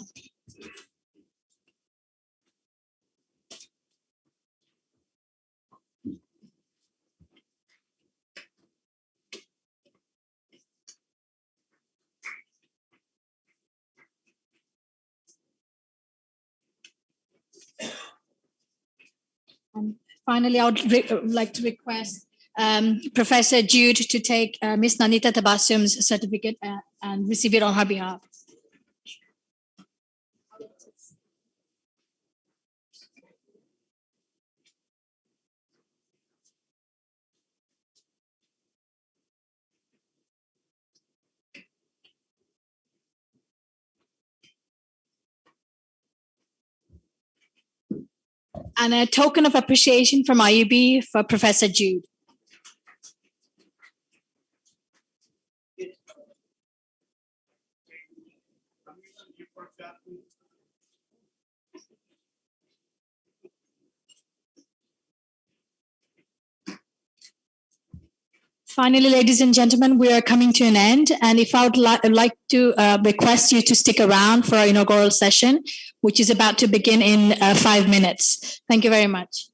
[SPEAKER 1] And finally, I would like to request Professor Jude to take Ms. Nanita Tabassum's certificate and receive it on her behalf. And a token of appreciation from IUB for Professor Jude. Finally, ladies and gentlemen, we are coming to an end. And if I would like to request you to stick around for our inaugural session, which is about to begin in 5 minutes. Thank you very much.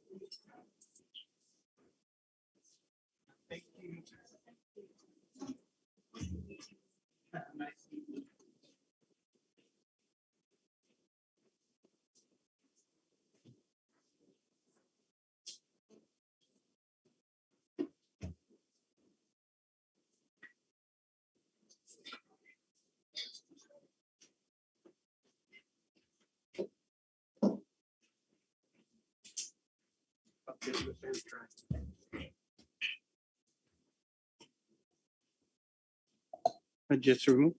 [SPEAKER 2] Thank you. Just remove.